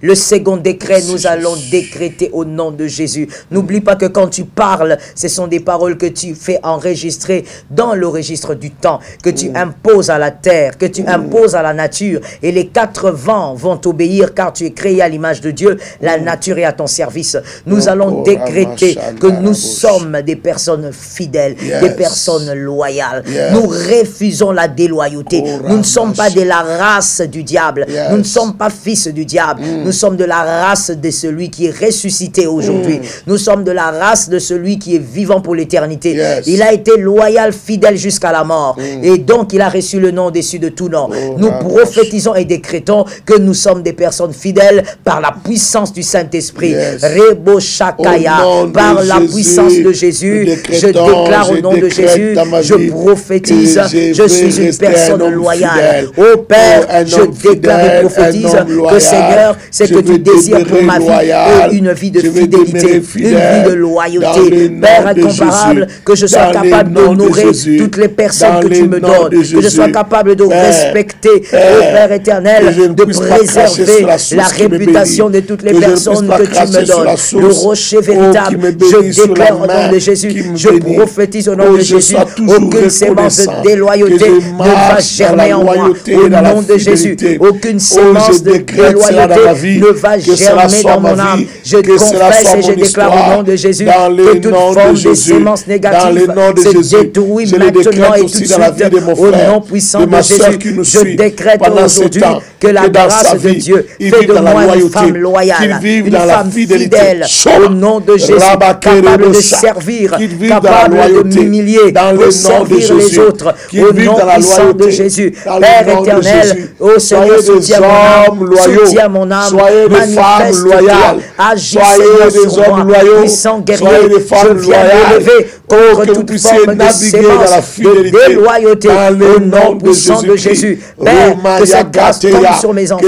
Le second décret, nous allons décréter au nom de Jésus. N'oublie pas que quand tu parles, ce sont des paroles que tu fais enregistrer dans le registre du temps, que tu imposes à la terre, que tu imposes à la nature. Et les quatre vents vont t'obéir car tu es créé à l'image de Dieu. La nature est à ton service. Nous allons décréter que nous sommes des personnes fidèles, des personnes loyales. Nous refusons la déloyauté. Nous ne sommes pas de la race du diable. Nous ne sommes pas fils du diable. Nous sommes de la race de celui qui est ressuscité aujourd'hui. Nous sommes de la race de celui qui est vivant pour l'éternité. Il a été loyal, fidèle jusqu'à la mort. Et donc, il a reçu le nom au-dessus de tout nom. Nous prophétisons et décrétons que nous sommes des personnes fidèles par la puissance du Saint-Esprit. Rebo Shakaya, par la puissance de Jésus, je déclare au nom de Jésus, je prophétise, je suis une personne loyale. Ô Père, je déclare et prophétise que Seigneur, c'est que tu désires pour ma vie et une vie de fidélité, une vie de loyauté. Père incomparable, que je sois capable de nourrir toutes les personnes que tu me donnes, que je sois capable de respecter, ô Père éternel, de préserver la réputation de toutes les personnes que tu me donnes. Le rocher véritable, je déclare au nom de Jésus, je prophétise au nom de Jésus, aucune sémence de déloyauté ne va germer en moi, au nom de Jésus, aucune sémence de déloyauté ne va germer dans mon âme. Je confesse et je déclare au nom de Jésus que toute forme de sémence négative se détruit maintenant et tout de suite au nom puissant de Jésus. Je décrète aujourd'hui que la grâce de Dieu fait de moi une femme loyale, une femme fidèle au nom de Jésus, capable de servir, capable de m'humilier, de servir les autres au nom puissant de Jésus. Père éternel, ô Seigneur, soutiens mon âme, manifeste-toi, agis Seigneur sur moi, puissant guerrier, je viens m'élever contre toute forme de sémence, de déloyauté au nom puissant de Jésus. Père, que cette grâce tombe sur mes enfants,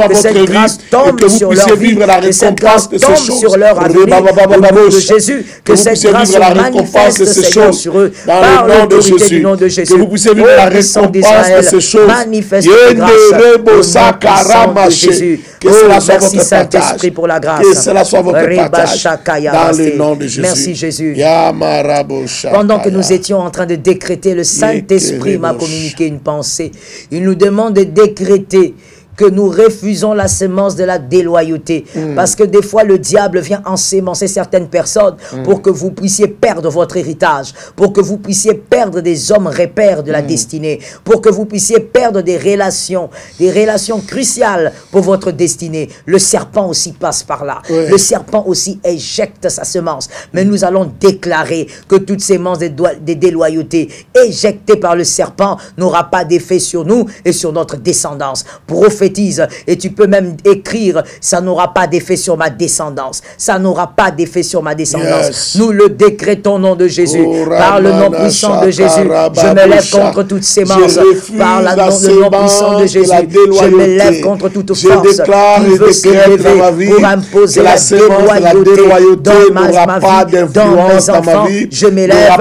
que cette grâce tombe sur leur vie, que cette grâce tombe sur leur avenir au nom de Jésus, que cette grâce se manifeste Seigneur sur eux par l'autorité du nom de Jésus. Que vous puissiez vivre la récompense de ces choses. Manifeste grâce au nom de Jésus. Que cela soit merci votre Saint-Esprit pour la grâce. Que cela soit votre partage. Dans le nom de Jésus. Merci Jésus. Pendant que nous étions en train de décréter, le Saint-Esprit m'a communiqué une pensée. Il nous demande de décréter que nous refusons la sémence de la déloyauté. Parce que des fois, le diable vient ensémencer certaines personnes pour que vous puissiez perdre votre héritage, pour que vous puissiez perdre des hommes repères de la destinée, pour que vous puissiez perdre des relations cruciales pour votre destinée. Le serpent aussi passe par là. Le serpent aussi éjecte sa semence. Mais nous allons déclarer que toute sémence des déloyautés éjectée par le serpent n'aura pas d'effet sur nous et sur notre descendance. prophétises et tu peux même écrire, ça n'aura pas d'effet sur ma descendance. Ça n'aura pas d'effet sur ma descendance. Yes. Nous le décrétons au nom de Jésus. Par le nom puissant de Jésus, je me lève contre toute sémence. Par le nom puissant de Jésus, je me lève contre toute force qui veut s'élever pour imposer la déloyauté dans ma vie, dans mes enfants. Je m'élève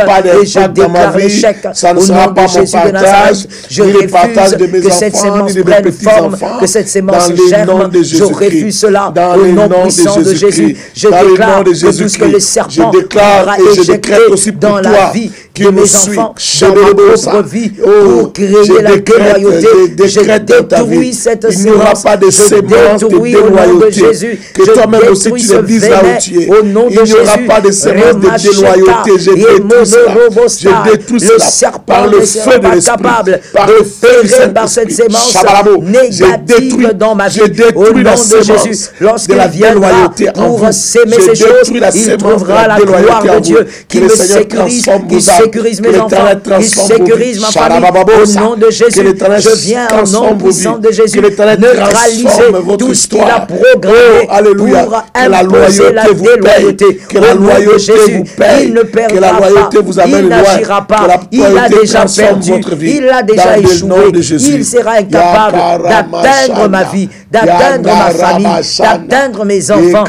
et je déclare l'échec au nom de Jésus de Nazareth. Je refuse que cette sémence prenne forme, que cette sémence germe. Je refuse cela au nom puissant de Jésus. Je déclare que tout ce que le serpent aura éjecté dans la vie de mes enfants, dans ma propre vie, pour créer la déloyauté, je détruis cette sémence. Je détruis au nom de Jésus. Que toi-même aussi tu le dises là où tu es. Au nom de Jésus. Il n'y aura pas de sémence de déloyauté. Je détruis cela. Je détruis cela par le feu de l'esprit. Par le feu de cette sémence négative dans ma vie. Au nom de Jésus. Lorsqu'il viendra pour s'aimer ces choses, il trouvera la gloire de Dieu qui me sécurise, qui sécurise mes enfants, qui sécurise ma famille. Au nom de Jésus, je viens au nom puissant de Jésus neutraliser tout ce qu'il a programmé pour imposer la déloyauté. Que la loyauté vous paye, il ne perdra que la loyauté pas, vous amène il n'agira pas, il a déjà perdu, il a déjà échoué, il sera incapable d'atteindre ma vie, d'atteindre ma famille, d'atteindre mes enfants.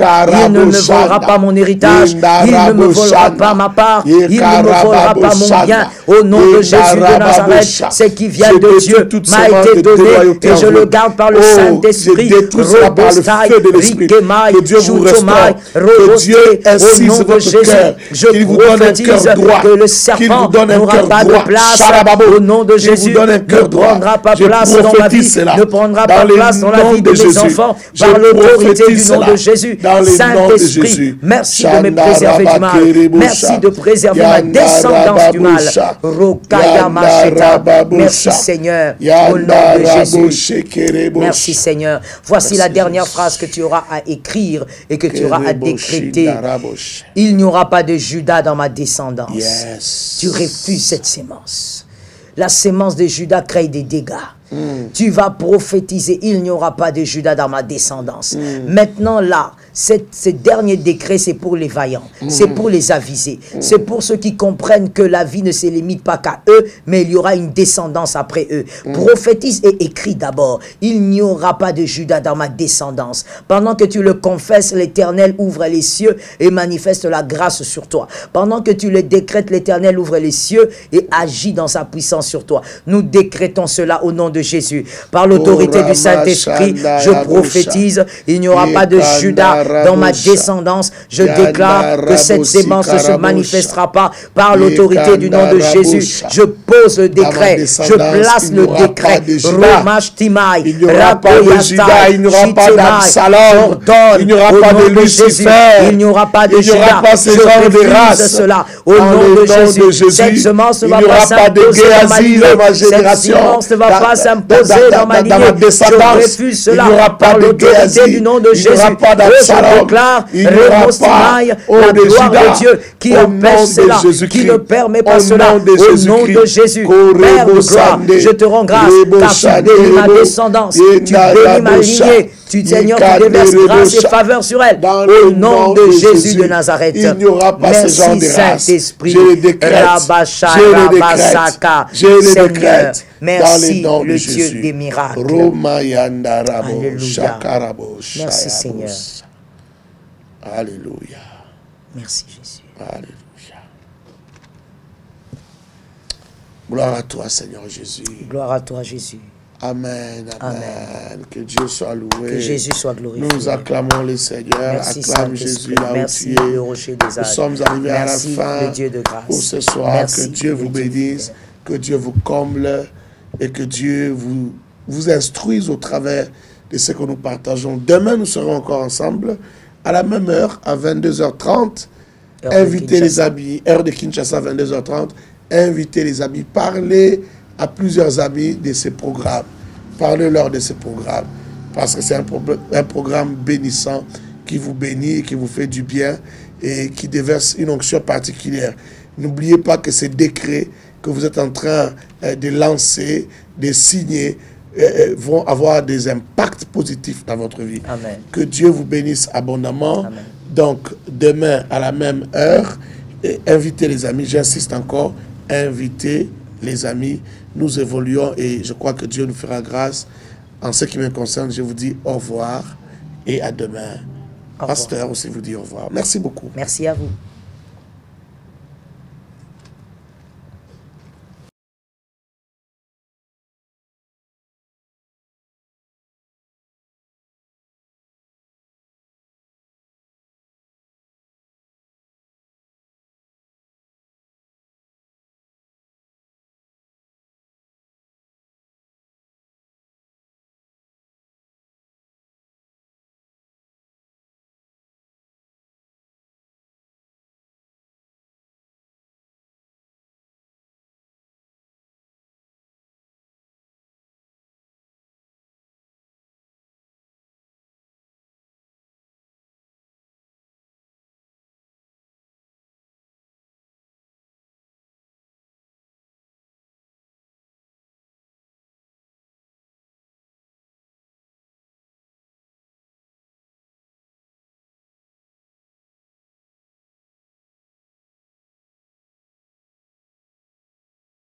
Il ne me volera pas mon héritage, il ne me volera pas ma part, il ne me volera pas mon bien. Au nom de Jésus de Nazareth, ce qui vient de Dieu m'a été donné et je le garde par le Saint-Esprit. Que Dieu vous restaure, que Dieu insiste sur votre cœur, qu'il vous donne un cœur droit, que le serpent n'aura pas de place. Au nom de Jésus, ne prendra pas place dans ma vie, ne prendra pas place dans la vie de mes enfants, par l'autorité du nom de Jésus. Saint-Esprit, merci de me préserver du mal, merci de préserver ma descendance du mal. Merci Seigneur, au nom de Jésus. Merci Seigneur. Voici la dernière phrase que tu auras à écrire et que tu auras à décréter. Il n'y aura pas de Judas dans ma descendance. Yes. Tu refuses cette sémence. La sémence de Judas crée des dégâts. Tu vas prophétiser, il n'y aura pas de Judas dans ma descendance. Maintenant là, ce dernier décret, c'est pour les vaillants, c'est pour les avisés, c'est pour ceux qui comprennent que la vie ne se limite pas qu'à eux, mais il y aura une descendance après eux. Prophétise et écris d'abord, il n'y aura pas de Judas dans ma descendance. Pendant que tu le confesses, l'Éternel ouvre les cieux et manifeste la grâce sur toi. Pendant que tu le décrètes, l'Éternel ouvre les cieux et agit dans sa puissance sur toi. Nous décrétons cela au nom de Jésus. Par l'autorité du Saint-Esprit, je prophétise, il n'y aura pas de Judas dans ma descendance. Je déclare que cette sémence ne se manifestera pas par l'autorité du nom de Jésus. Je pose le décret, je place le décret. Romash Timai, il n'y aura pas de Judas, il n'y aura pas d'Absalom, il n'y aura pas de Lucifer, il n'y aura pas de Judas. Il n'y aura pas ce genre de race. Cela au nom de Jésus. Cette semence ne va pas s'imposer dans ma lignée. Cette semence ne va pas s'imposer dans ma lignée. Je refuse cela par l'autorité du nom de Jésus. Je déclare la gloire de Dieu qui empêche cela, qui ne permet pas cela. Au nom de Jésus, Père de gloire, je te rends grâce car tu bénis ma descendance, tu bénis ma lignée. Tu, Seigneur, tu déverses grâce et faveur sur elle. Au nom de Jésus de Nazareth. Il n'y aura pas ce genre de race. Saint-Esprit. Je le décrète. Je le décrète. Merci, le Dieu des miracles. Alléluia. Merci, Seigneur. Alléluia. Merci, Jésus. Alléluia. Gloire à toi, Seigneur Jésus. Gloire à toi, Jésus. Amen, amen. Amen. Que Dieu soit loué. Que Jésus soit glorifié. Nous acclamons le Seigneur. Merci, acclame Jésus là où merci, tu es. le rocher des âges. Nous sommes arrivés merci, à la fin le Dieu de grâce. pour ce soir. Merci, que Dieu vous bénisse, que Dieu vous comble et que Dieu vous instruise au travers de ce que nous partageons. Demain, nous serons encore ensemble à la même heure, à 22h30. Invitez les amis, heure de Kinshasa, 22h30. Invitez les amis, parlez à plusieurs amis de ces programmes. Parlez-leur de ces programmes. Parce que c'est un programme bénissant qui vous bénit et qui vous fait du bien et qui déverse une onction particulière. N'oubliez pas que ces décrets que vous êtes en train de lancer, de signer, vont avoir des impacts positifs dans votre vie. Amen. Que Dieu vous bénisse abondamment. Amen. Donc, demain, à la même heure, invitez les amis, j'insiste encore, invitez les amis. Nous évoluons et je crois que Dieu nous fera grâce. En ce qui me concerne, je vous dis au revoir et à demain. Au revoir. Pasteur aussi vous dit au revoir. Merci beaucoup. Merci à vous.